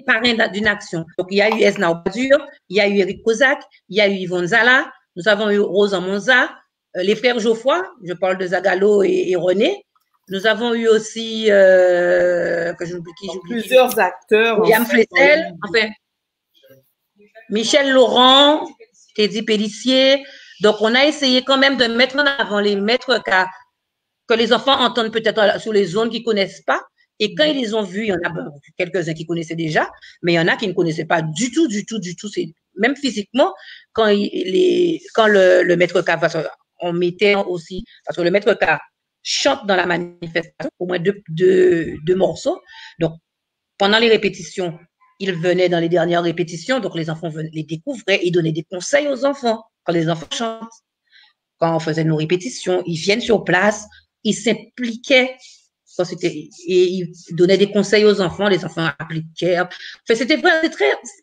parrains d'une action. Donc, il y a eu Esna Obadur, il y a eu Eric Kozak, il y a eu Yvonne Zala, nous avons eu Rosa Monza, les frères Geoffroy, je parle de Zagalo et René. Nous avons eu aussi, plusieurs acteurs. William Flessel, enfin, Michel Laurent, Teddy Pellissier. Donc, on a essayé quand même de mettre en avant les maîtres cas que les enfants entendent peut-être sur les zones qu'ils ne connaissent pas. Et quand ils les ont vus, il y en a quelques-uns qui connaissaient déjà, mais il y en a qui ne connaissaient pas du tout. Même physiquement, quand le maître cas, on mettait aussi, parce que le maître cas chante dans la manifestation, au moins deux morceaux. Donc, pendant les répétitions, il venait dans les dernières répétitions, donc les enfants les découvraient et donnaient des conseils aux enfants quand les enfants chantent. Quand on faisait nos répétitions, ils viennent sur place, ils s'impliquaient et ils donnaient des conseils aux enfants, les enfants appliquaient. Enfin,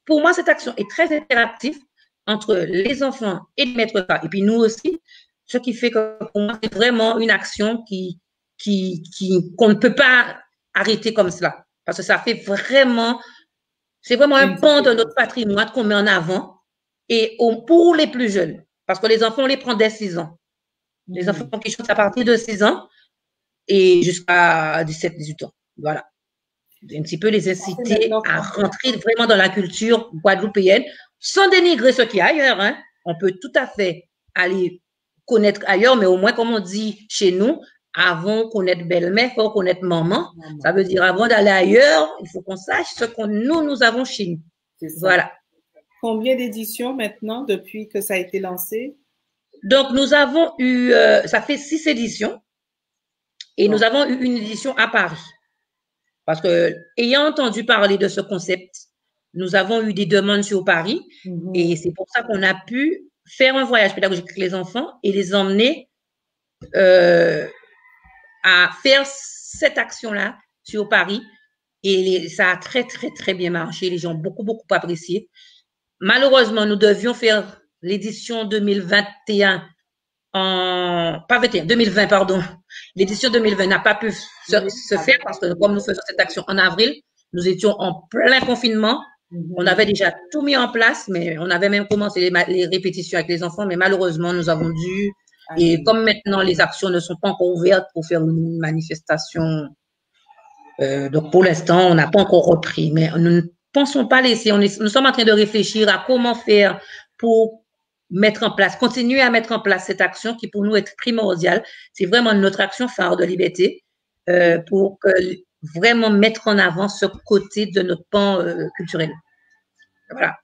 pour moi, cette action est très interactive entre les enfants et le maître cas. Et puis nous aussi, ce qui fait que pour moi, c'est vraiment une action qu'on ne peut pas arrêter comme cela. Parce que ça fait vraiment, c'est vraiment un pan de notre patrimoine qu'on met en avant et pour les plus jeunes. Parce que les enfants, on les prend dès 6 ans. Les enfants qui chantent à partir de 6 ans et jusqu'à 17, 18 ans. Voilà. un petit peu les inciter à rentrer vraiment dans la culture guadeloupéenne, sans dénigrer ce qu'il y a ailleurs. Hein. On peut tout à fait aller connaître ailleurs, mais au moins, comme on dit chez nous, avant connaître belle-mère, il faut connaître maman. Ça veut dire avant d'aller ailleurs, il faut qu'on sache ce que nous avons chez nous. Voilà. Combien d'éditions maintenant depuis que ça a été lancé? Donc, nous avons eu, ça fait 6 éditions et nous avons eu une édition à Paris. Parce que, ayant entendu parler de ce concept, nous avons eu des demandes sur Paris et c'est pour ça qu'on a pu faire un voyage pédagogique avec les enfants et les emmener à faire cette action-là sur Paris. Et ça a très, très, très bien marché. Les gens ont beaucoup, beaucoup apprécié. Malheureusement, nous devions faire l'édition 2021 pas 21, 2020, pardon. L'édition 2020 n'a pas pu se faire parce que comme nous faisons cette action en avril, nous étions en plein confinement. On avait déjà tout mis en place, mais on avait même commencé les répétitions avec les enfants, mais malheureusement, nous avons dû, et comme maintenant les actions ne sont pas encore ouvertes pour faire une manifestation, donc pour l'instant, on n'a pas encore repris, mais nous ne pensons pas laisser, nous sommes en train de réfléchir à comment faire pour mettre en place, continuer à mettre en place cette action qui pour nous est primordiale. C'est vraiment notre action phare de liberté pour vraiment mettre en avant ce côté de notre pan culturel. Voilà.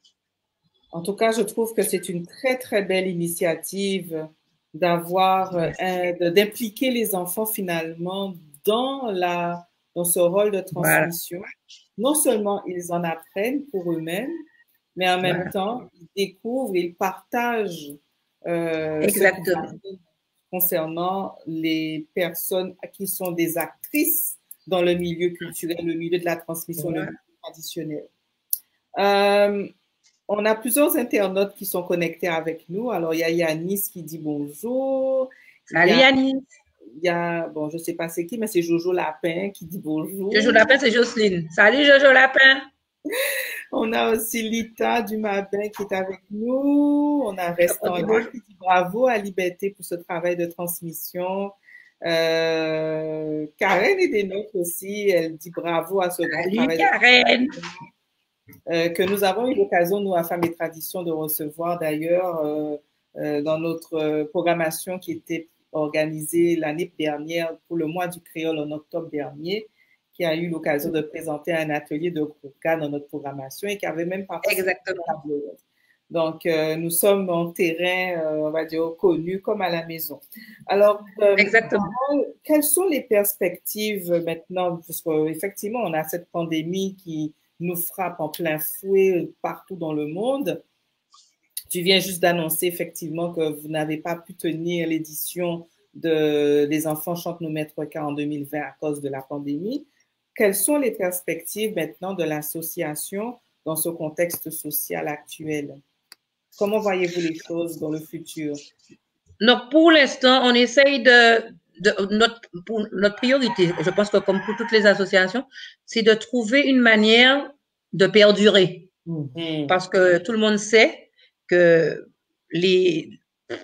En tout cas, je trouve que c'est une très, très belle initiative d'impliquer les enfants finalement dans ce rôle de transmission. Voilà. Non seulement ils en apprennent pour eux-mêmes, mais en même temps, ils découvrent, ils partagent concernant les personnes qui sont des actrices dans le milieu culturel, le milieu de la transmission, le milieu traditionnel. On a plusieurs internautes qui sont connectés avec nous. Alors, il y a Yanis qui dit bonjour. Salut Yanis. Il y a, bon, je ne sais pas c'est qui, mais c'est Jojo Lapin qui dit bonjour. Jojo Lapin, c'est Jocelyne. Salut Jojo Lapin. On a aussi Lita Dumabin qui est avec nous. On a Restant là qui dit bravo à Liberté pour ce travail de transmission. Karen est des nôtres aussi. Elle dit bravo à ce grand travail. Karen. Que nous avons eu l'occasion, nous, à Femmes et Traditions, de recevoir d'ailleurs dans notre programmation qui était organisée l'année dernière pour le mois du créole en octobre dernier, qui a eu l'occasion de présenter un atelier de groupe K dans notre programmation et qui avait même participé. Exactement. Donc, nous sommes en terrain, on va dire, connu comme à la maison. Alors, exactement. Quelles sont les perspectives maintenant? Parce qu'effectivement, on a cette pandémie qui nous frappe en plein fouet partout dans le monde. Tu viens juste d'annoncer effectivement que vous n'avez pas pu tenir l'édition des enfants chantent nos maîtres K en 2020 à cause de la pandémie. Quelles sont les perspectives maintenant de l'association dans ce contexte social actuel? Comment voyez-vous les choses dans le futur? Donc, pour l'instant, on essaye notre priorité, je pense que comme pour toutes les associations, c'est de trouver une manière de perdurer. Parce que tout le monde sait que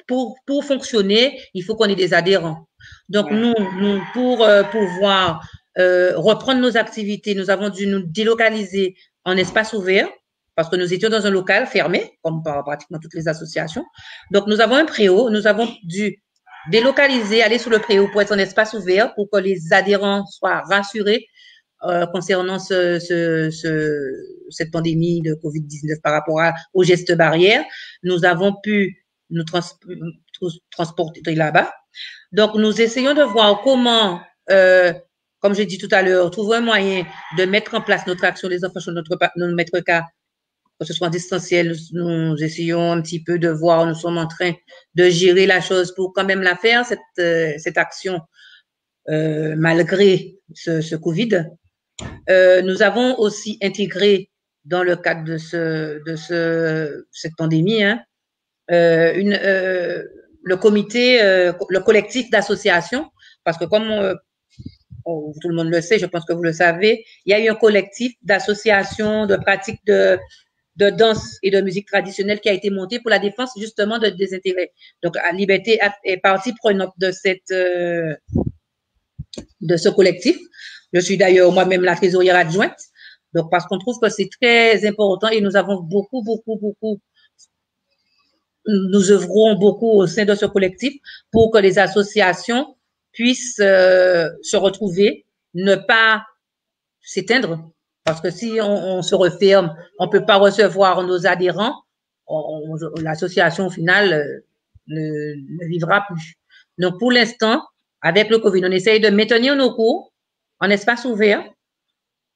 pour fonctionner, il faut qu'on ait des adhérents. Donc, nous, pour pouvoir reprendre nos activités, nous avons dû nous délocaliser en espace ouvert parce que nous étions dans un local fermé, comme pratiquement toutes les associations. Donc, nous avons un préau, nous avons dû délocaliser, aller sur le préau pour être en espace ouvert pour que les adhérents soient rassurés concernant cette pandémie de COVID-19 par rapport aux gestes barrières. Nous avons pu nous transporter là-bas. Donc, nous essayons de voir comment, comme j'ai dit tout à l'heure, trouver un moyen de mettre en place notre action des enfants sur notre maître K, que ce soit en distanciel. Nous essayons un petit peu de voir, nous sommes en train de gérer la chose pour quand même la faire, cette action, malgré ce Covid. Nous avons aussi intégré dans le cadre de cette pandémie, le comité, le collectif d'associations, parce que comme tout le monde le sait, je pense que vous le savez, il y a eu un collectif d'associations de pratiques de danse et de musique traditionnelle qui a été monté pour la défense justement de désintérêt. Donc, Liberté est partie prenante de ce collectif. Je suis d'ailleurs moi-même la trésorière adjointe. Donc, parce qu'on trouve que c'est très important et nous avons beaucoup, nous œuvrons beaucoup au sein de ce collectif pour que les associations puissent se retrouver, ne pas s'éteindre. Parce que si on se referme, on ne peut pas recevoir nos adhérents, l'association au final ne vivra plus. Donc, pour l'instant, avec le Covid, on essaye de maintenir nos cours en espace ouvert.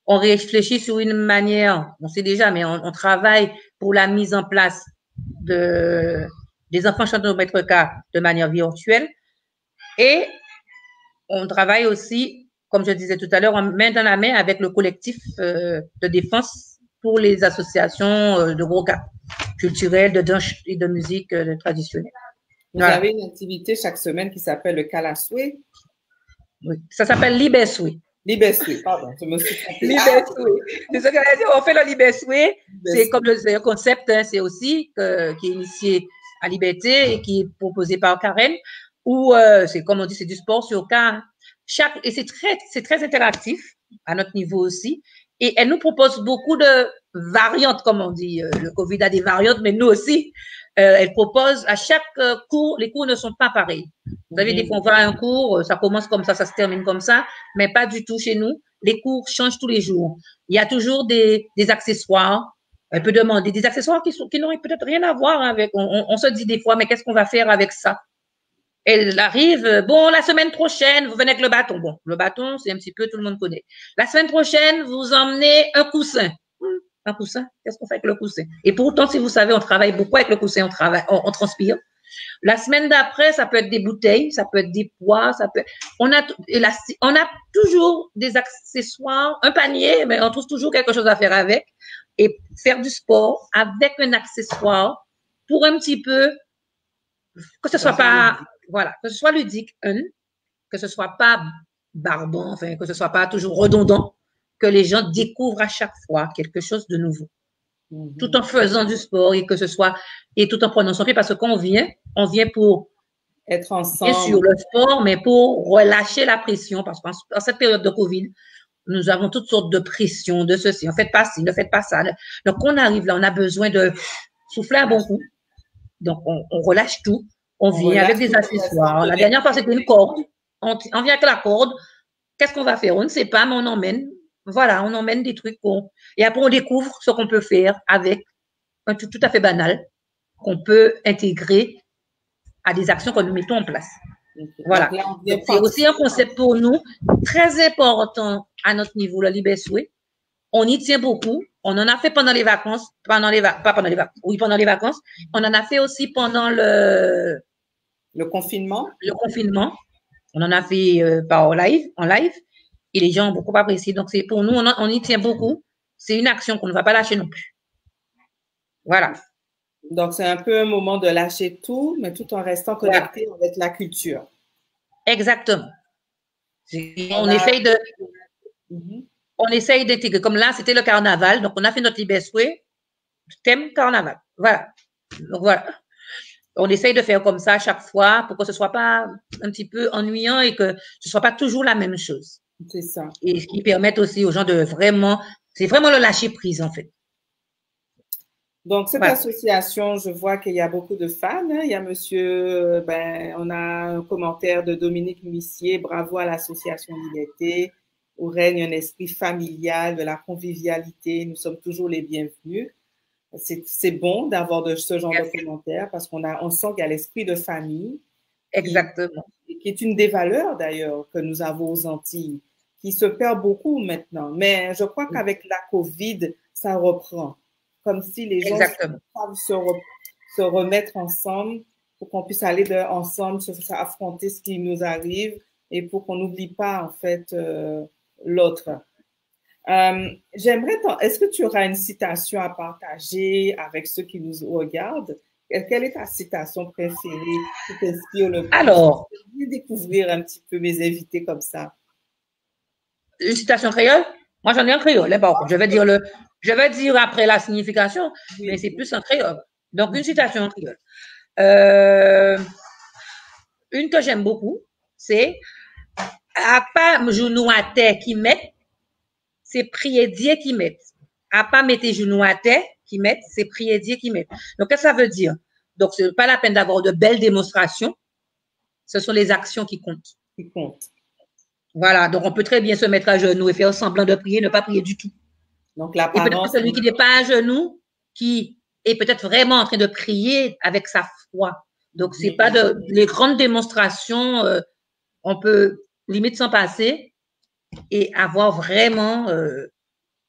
On réfléchit sur une manière, on sait déjà, mais on travaille pour la mise en place des enfants chantant au mètre quart de manière virtuelle. Et on travaille aussi, comme je disais tout à l'heure, main dans la main avec le collectif de défense pour les associations de gros cas culturels, de danse et de musique traditionnelle. Vous avez une activité chaque semaine qui s'appelle le Kalasoué. Oui, ça s'appelle Libesoué. Libesoué, pardon, je me suis trompée. Libesoué. On fait le Libesoué. C'est comme le concept, hein, c'est aussi qui est initié à Liberté et qui est proposé par Karen, où c'est comme on dit, c'est du sport sur cas. Et c'est très interactif à notre niveau aussi. Et elle nous propose beaucoup de variantes, comme on dit. Le Covid a des variantes, mais nous aussi. Elle propose à chaque cours, les cours ne sont pas pareils. Vous savez, des fois, on va à un cours, ça commence comme ça se termine comme ça, mais pas du tout chez nous. Les cours changent tous les jours. Il y a toujours des accessoires. Elle peut demander des accessoires qui n'auraient peut-être rien à voir avec. On se dit des fois, mais qu'est-ce qu'on va faire avec ça? Elle arrive, bon, la semaine prochaine, vous venez avec le bâton. Bon, le bâton, c'est un petit peu, tout le monde connaît. La semaine prochaine, vous emmenez un coussin. Un coussin, qu'est-ce qu'on fait avec le coussin? Et pourtant, si vous savez, on travaille beaucoup avec le coussin, on transpire. La semaine d'après, ça peut être des bouteilles, ça peut être des poids, on a toujours des accessoires, un panier, mais on trouve toujours quelque chose à faire avec. Et faire du sport avec un accessoire pour un petit peu, que ce soit pas, voilà, que ce soit ludique, que ce soit pas barbant, enfin, que ce soit pas toujours redondant, que les gens découvrent à chaque fois quelque chose de nouveau. Tout en faisant du sport et que ce soit, et tout en prenant son pied, parce qu'on vient pour être ensemble. Bien sûr, le sport, mais pour relâcher la pression, parce qu'en cette période de Covid, nous avons toutes sortes de pressions, de ceci, ne faites pas ci, ne faites pas ça. Donc, on arrive là, on a besoin de souffler un bon coup. Donc, on relâche tout. On vient avec des accessoires. La dernière fois, c'était une corde. On vient avec la corde. Qu'est-ce qu'on va faire? On ne sait pas, mais on emmène. Voilà, on emmène des trucs. Et après, on découvre ce qu'on peut faire avec un truc tout à fait banal qu'on peut intégrer à des actions que nous mettons en place. Okay. Voilà. C'est aussi un concept pour nous très important à notre niveau, le Libesoué. On y tient beaucoup. On en a fait pendant les vacances, pendant les vacances. On en a fait aussi pendant le confinement. Le confinement. On en a fait en live. Et les gens ont beaucoup apprécié. Donc, c'est pour nous, on y tient beaucoup. C'est une action qu'on ne va pas lâcher non plus. Voilà. Donc, c'est un peu un moment de lâcher tout, mais tout en restant connecté avec la culture. Exactement. On essaye d'intégrer. Comme là, c'était le carnaval. Donc, on a fait notre Libesoué, thème carnaval. Voilà. Donc, voilà. On essaye de faire comme ça à chaque fois pour que ce soit pas un petit peu ennuyant et que ce soit pas toujours la même chose. C'est ça. Et ce qui permet aussi aux gens de c'est vraiment le lâcher prise, en fait. Donc, cette association, je vois qu'il y a beaucoup de fans. Hein. Il y a monsieur, on a un commentaire de Dominique Missier. Bravo à l'association Liberté, où règne un esprit familial, de la convivialité. Nous sommes toujours les bienvenus. C'est bon d'avoir ce genre de commentaires parce on sent qu'il y a l'esprit de famille. Exactement. Qui est une des valeurs, d'ailleurs, que nous avons aux Antilles, qui se perd beaucoup maintenant. Mais je crois qu'avec la COVID, ça reprend. Comme si les gens savent se remettre ensemble pour qu'on puisse aller ensemble, affronter ce qui nous arrive et pour qu'on n'oublie pas, en fait, l'autre. Est-ce que tu auras une citation à partager avec ceux qui nous regardent? Quelle est ta citation préférée qui t'inspire le plus? Alors, je vais découvrir un petit peu mes invités comme ça. Une citation créole? Moi, j'en ai un créole. Je vais dire après la signification, mais c'est plus un créole. Donc, une citation en créole. Une que j'aime beaucoup, c'est À pas genou à terre qui mettent, c'est prier Dieu qui mettent. À pas mettre genoux à terre qui mettent, c'est prier Dieu qui mettent. Donc, qu'est-ce que ça veut dire? Donc, ce n'est pas la peine d'avoir de belles démonstrations. Ce sont les actions qui comptent. Qui compte. Voilà. Donc, on peut très bien se mettre à genoux et faire semblant de prier, ne pas prier du tout. Donc, Et peut-être l'apparence. celui qui n'est pas à genoux, qui est peut-être vraiment en train de prier avec sa foi. Donc, c'est pas les grandes démonstrations, on peut limite s'en passer et avoir vraiment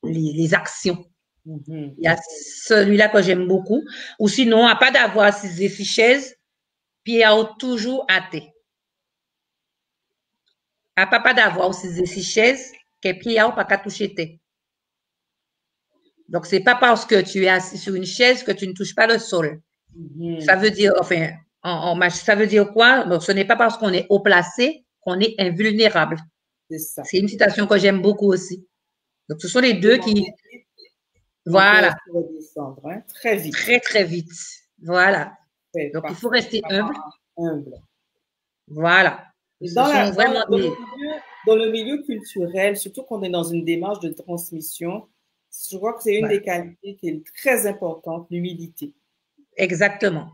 les actions. Il y a celui-là que j'aime beaucoup. Ou sinon, à pas d'avoir ces fichaises, puis à toujours athée. À pas d'avoir ces fichaises, que puis à pas qu'à toucher tes. Donc, c'est pas parce que tu es assis sur une chaise que tu ne touches pas le sol. Ça veut dire, enfin, ça veut dire quoi? Donc, ce n'est pas parce qu'on est haut placé qu'on est invulnérable. C'est une citation que j'aime beaucoup aussi. Donc, ce sont les deux qui. Voilà. Hein? Très vite. Très, très vite. Voilà. Donc, il faut rester humble. Voilà. Dans le milieu culturel, surtout qu'on est dans une démarche de transmission, je crois que c'est une des qualités qui est très importante, l'humilité. Exactement.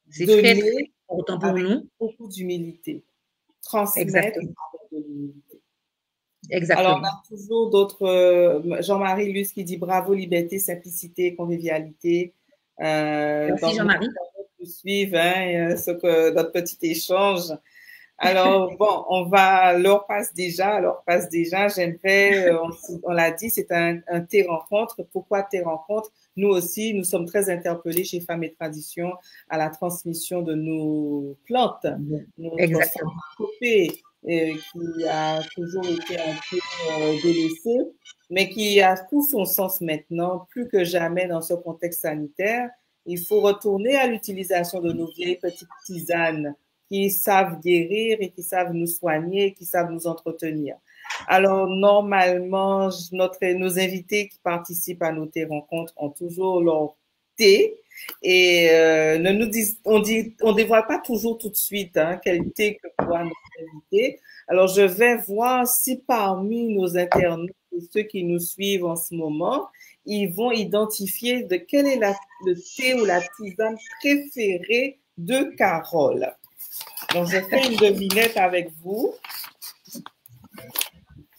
C'est très, très important pour nous. Beaucoup d'humilité. Transmettre avec de l'humilité. Exactement. Alors, on a toujours d'autres. Jean-Marie Luce qui dit bravo, liberté, simplicité, convivialité. Merci, Jean-Marie. Suivre notre petit échange. Alors, bon, l'heure passe déjà. J'aimerais, on l'a dit, c'est un thé rencontre. Pourquoi thé rencontre? Nous aussi, nous sommes très interpellés chez Femmes et Traditions à la transmission de nos plantes, notre pharmacopée, qui a toujours été un peu délaissée, mais qui a tout son sens maintenant, plus que jamais dans ce contexte sanitaire. Il faut retourner à l'utilisation de nos vieilles petites tisanes qui savent guérir et qui savent nous soigner, qui savent nous entretenir. Alors, normalement, nos invités qui participent à nos thé rencontres ont toujours leur thé et on dévoile pas toujours tout de suite quel thé que boit notre invité. Alors, je vais voir si parmi nos internautes et ceux qui nous suivent en ce moment, ils vont identifier de quel est le thé ou la tisane préférée de Carole. Donc, je fais une devinette avec vous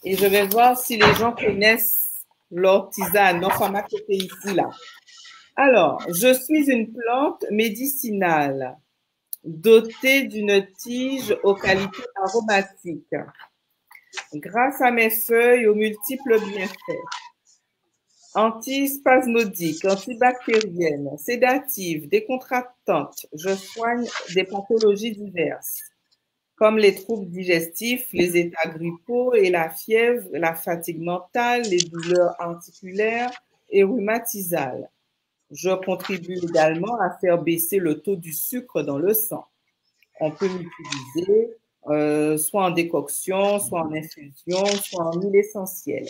et je vais voir si les gens connaissent leur tisane, leur pharmacopée ici, là. Alors, je suis une plante médicinale dotée d'une tige aux qualités aromatiques. Grâce à mes feuilles aux multiples bienfaits. Antispasmodique, antibactérienne, sédative, décontractante. Je soigne des pathologies diverses, comme les troubles digestifs, les états grippaux et la fièvre, la fatigue mentale, les douleurs articulaires et rhumatisales. Je contribue également à faire baisser le taux du sucre dans le sang. On peut l'utiliser soit en décoction, soit en infusion, soit en huile essentielle.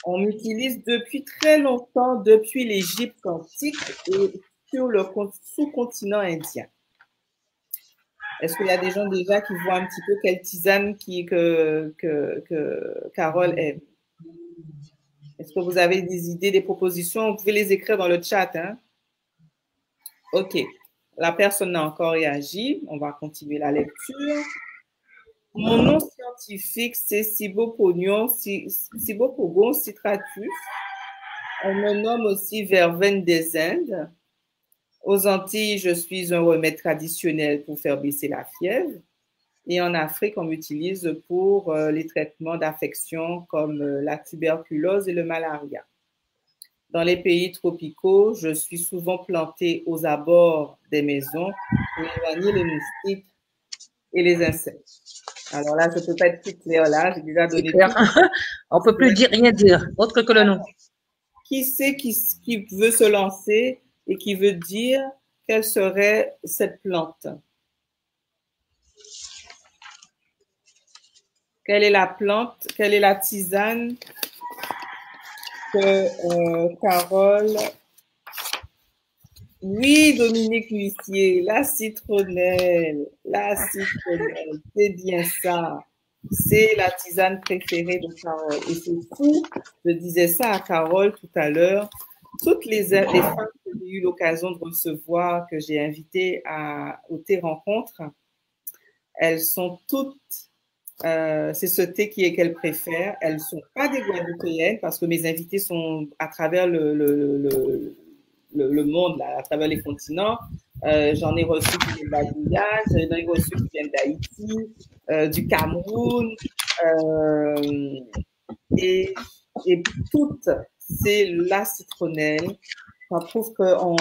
On l'utilise depuis très longtemps, depuis l'Égypte antique et sur le sous-continent indien. Est-ce qu'il y a des gens déjà qui voient un petit peu quelle tisane que Carole aime? Est-ce que vous avez des idées, des propositions? Vous pouvez les écrire dans le chat. Hein? OK. La personne n'a encore réagi. On va continuer la lecture. Mon nom scientifique, c'est Cibopogon citratus. On me nomme aussi verveine des Indes. Aux Antilles, je suis un remède traditionnel pour faire baisser la fièvre. Et en Afrique, on m'utilise pour les traitements d'affections comme la tuberculose et le malaria. Dans les pays tropicaux, je suis souvent plantée aux abords des maisons pour éloigner les moustiques et les insectes. Alors là, je ne peux pas être plus claire là. J'ai déjà donné. On ne peut plus rien dire, autre que le nom. Qui c'est qui veut se lancer et qui veut dire quelle serait cette plante? Quelle est la plante? Quelle est la tisane que Carole... Oui, Dominique Huissier, la citronnelle, c'est bien ça. c'est la tisane préférée de Carole. Et c'est fou, je disais ça à Carole tout à l'heure, toutes les femmes que j'ai eu l'occasion de recevoir, que j'ai invitées au thé rencontre, elles sont toutes, c'est ce thé qu'elles préfèrent. Elles ne sont pas des Guadeloupéennes parce que mes invités sont à travers le monde, là, à travers les continents. J'en ai reçu qui viennent de la Guyane, j'en ai reçu qui viennent d'Haïti, du Cameroun, et toutes, c'est la citronnelle. Ça prouve qu'on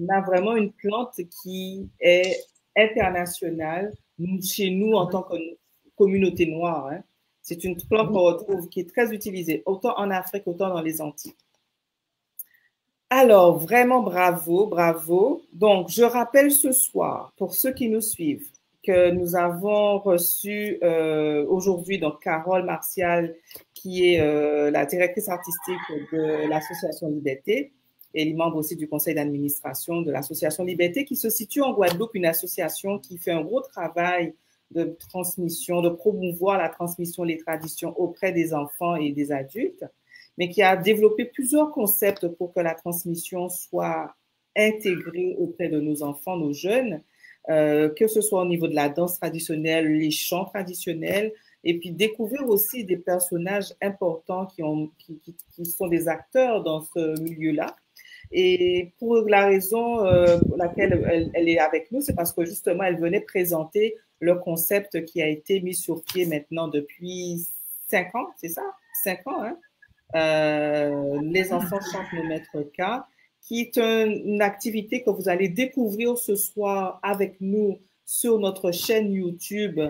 a vraiment une plante qui est internationale chez nous en tant que communauté noire. Hein. C'est une plante qu'on retrouve qui est très utilisée, autant en Afrique, autant dans les Antilles. Alors, vraiment bravo, bravo. Donc, je rappelle ce soir, pour ceux qui nous suivent, que nous avons reçu aujourd'hui donc Carole Martial, qui est la directrice artistique de l'association Liberté. Elle est membre aussi du conseil d'administration de l'association Liberté, qui se situe en Guadeloupe, une association qui fait un gros travail de transmission, de promouvoir la transmission des traditions auprès des enfants et des adultes, mais qui a développé plusieurs concepts pour que la transmission soit intégrée auprès de nos enfants, nos jeunes, que ce soit au niveau de la danse traditionnelle, les chants traditionnels, et puis découvrir aussi des personnages importants qui sont des acteurs dans ce milieu-là. Et pour la raison pour laquelle elle est avec nous, c'est parce que justement, elle venait présenter le concept qui a été mis sur pied maintenant depuis 5 ans, c'est ça? 5 ans, hein? Les enfants chantent nos maîtres K, qui est une activité que vous allez découvrir ce soir avec nous sur notre chaîne YouTube,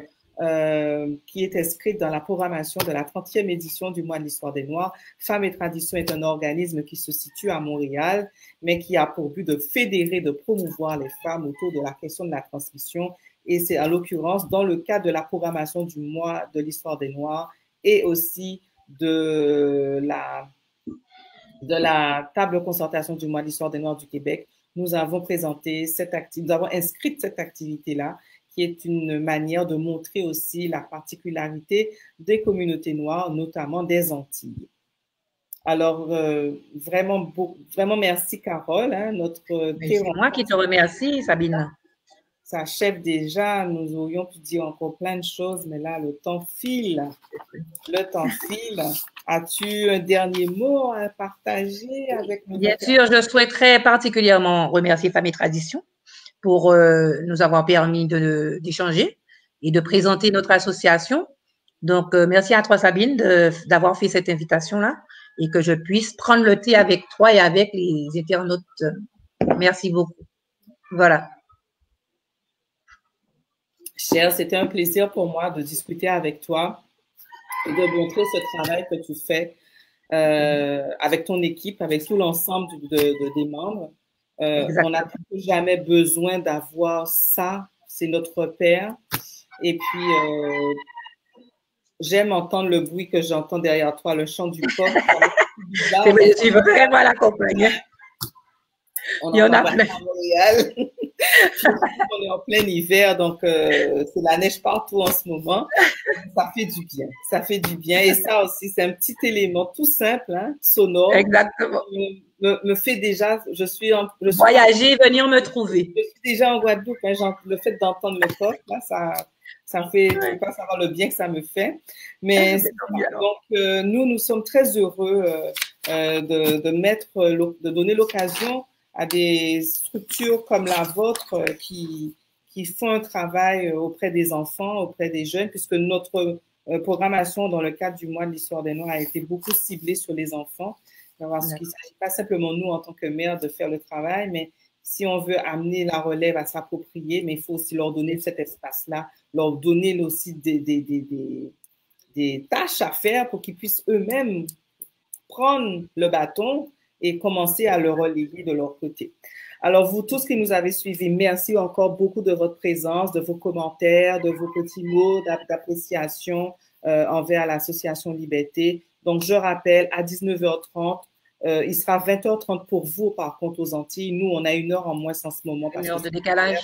qui est inscrite dans la programmation de la 30e édition du mois de l'histoire des Noirs. Femmes et Traditions est un organisme qui se situe à Montréal, mais qui a pour but de fédérer, de promouvoir les femmes autour de la question de la transmission. Et c'est en l'occurrence dans le cadre de la programmation du mois de l'histoire des Noirs et aussi de la table de concertation du mois de l'histoire des Noirs du Québec, nous avons présenté nous avons inscrit cette activité-là, qui est une manière de montrer aussi la particularité des communautés noires, notamment des Antilles. Alors, vraiment merci, Carole. Hein, c'est moi qui te remercie, Sabine. Ça achève déjà, nous aurions pu dire encore plein de choses, mais là, le temps file. Le temps file. As-tu un dernier mot à partager avec nous? Bien sûr, je souhaiterais particulièrement remercier Femmes et Traditions pour nous avoir permis d'échanger et de présenter notre association. Donc, merci à toi, Sabine, d'avoir fait cette invitation-là et que je puisse prendre le thé avec toi et avec les internautes. Merci beaucoup. Voilà. Cher, c'était un plaisir pour moi de discuter avec toi et de montrer ce travail que tu fais avec ton équipe, avec tout l'ensemble des membres. On n'a jamais besoin d'avoir ça, c'est notre père. Et puis, j'aime entendre le bruit que j'entends derrière toi, le chant du coq. Je suis vraiment à la compagnie. On en a plein à Montréal. On est en plein hiver, donc c'est la neige partout en ce moment. Ça fait du bien. Ça fait du bien. Et ça aussi, c'est un petit élément tout simple, hein, sonore. Exactement. Me fait déjà, voyager, venir me trouver. Je suis déjà en Guadeloupe. Hein, le fait d'entendre le coq, là, ça fait, tu peux pas savoir le bien que ça me fait. Mais donc, nous sommes très heureux de donner l'occasion à des structures comme la vôtre qui font un travail auprès des enfants, auprès des jeunes, puisque notre programmation dans le cadre du mois de l'histoire des Noirs a été beaucoup ciblée sur les enfants. Parce qu'il ne s'agit pas simplement nous, en tant que mères, de faire le travail, mais si on veut amener la relève à s'approprier, mais il faut aussi leur donner cet espace-là, leur donner aussi des tâches à faire pour qu'ils puissent eux-mêmes prendre le bâton et commencer à le relayer de leur côté. Alors, vous tous qui nous avez suivis, merci encore beaucoup de votre présence, de vos commentaires, de vos petits mots d'appréciation envers l'association Liberté. Donc, je rappelle, à 19h30, il sera 20h30 pour vous, par contre, aux Antilles. Nous, on a 1 heure en moins en ce moment. Une heure de décalage.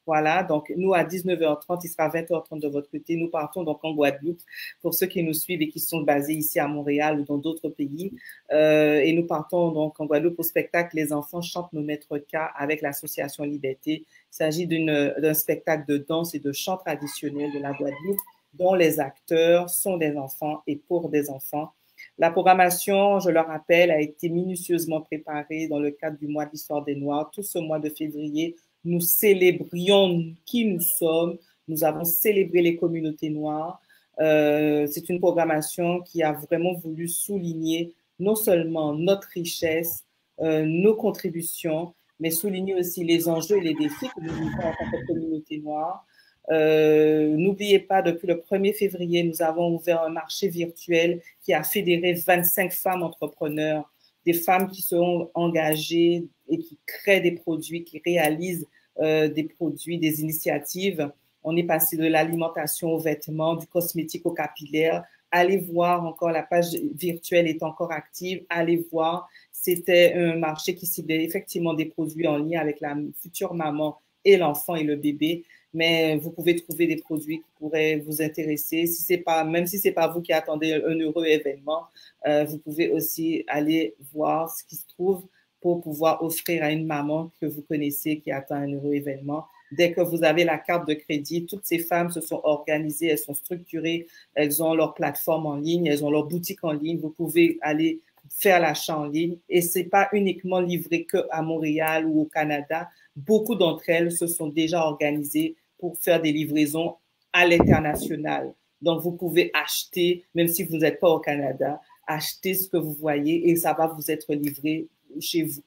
Voilà, donc nous à 19h30, il sera 20h30 de votre côté. Nous partons donc en Guadeloupe pour ceux qui nous suivent et qui sont basés ici à Montréal ou dans d'autres pays. Et nous partons donc en Guadeloupe au spectacle Les enfants chantent nos maîtres K avec l'association Liberté. Il s'agit d'un spectacle de danse et de chant traditionnel de la Guadeloupe dont les acteurs sont des enfants et pour des enfants. La programmation, je le rappelle, a été minutieusement préparée dans le cadre du mois de l'histoire des Noirs. Tout ce mois de février, nous célébrions qui nous sommes. Nous avons célébré les communautés noires. C'est une programmation qui a vraiment voulu souligner non seulement notre richesse, nos contributions, mais souligner aussi les enjeux et les défis que nous vivons en tant que communauté noire. N'oubliez pas, depuis le 1er février, nous avons ouvert un marché virtuel qui a fédéré 25 femmes entrepreneurs, des femmes qui seront engagées et qui créent des produits, qui réalisent des produits, des initiatives. On est passé de l'alimentation aux vêtements, du cosmétique au capillaire. Allez voir encore, la page virtuelle est encore active. Allez voir, c'était un marché qui ciblait effectivement des produits en lien avec la future maman et l'enfant et le bébé. Mais vous pouvez trouver des produits qui pourraient vous intéresser. Si c'est pas, même si c'est pas vous qui attendez un heureux événement, vous pouvez aussi aller voir ce qui se trouve pour pouvoir offrir à une maman que vous connaissez qui attend un heureux événement. Dès que vous avez la carte de crédit, toutes ces femmes se sont organisées, elles sont structurées, elles ont leur plateforme en ligne, elles ont leur boutique en ligne. Vous pouvez aller faire l'achat en ligne et c'est pas uniquement livré qu'à Montréal ou au Canada. Beaucoup d'entre elles se sont déjà organisées pour faire des livraisons à l'international. Donc, vous pouvez acheter, même si vous n'êtes pas au Canada, acheter ce que vous voyez et ça va vous être livré chez vous.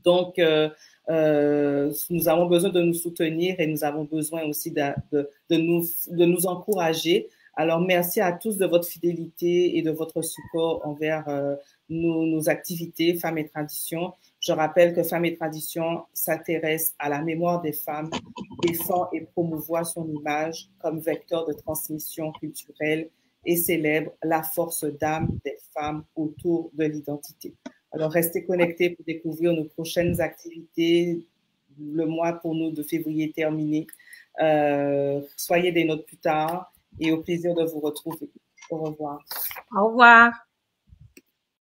Donc, nous avons besoin de nous soutenir et nous avons besoin aussi de nous encourager. Alors, merci à tous de votre fidélité et de votre support envers nos activités Femmes et Traditions. Je rappelle que Femmes et Traditions s'intéresse à la mémoire des femmes, défend et promouvoit son image comme vecteur de transmission culturelle et célèbre la force d'âme des femmes autour de l'identité. Alors, restez connectés pour découvrir nos prochaines activités. Le mois pour nous de février est terminé. Soyez des nôtres plus tard et au plaisir de vous retrouver. Au revoir. Au revoir.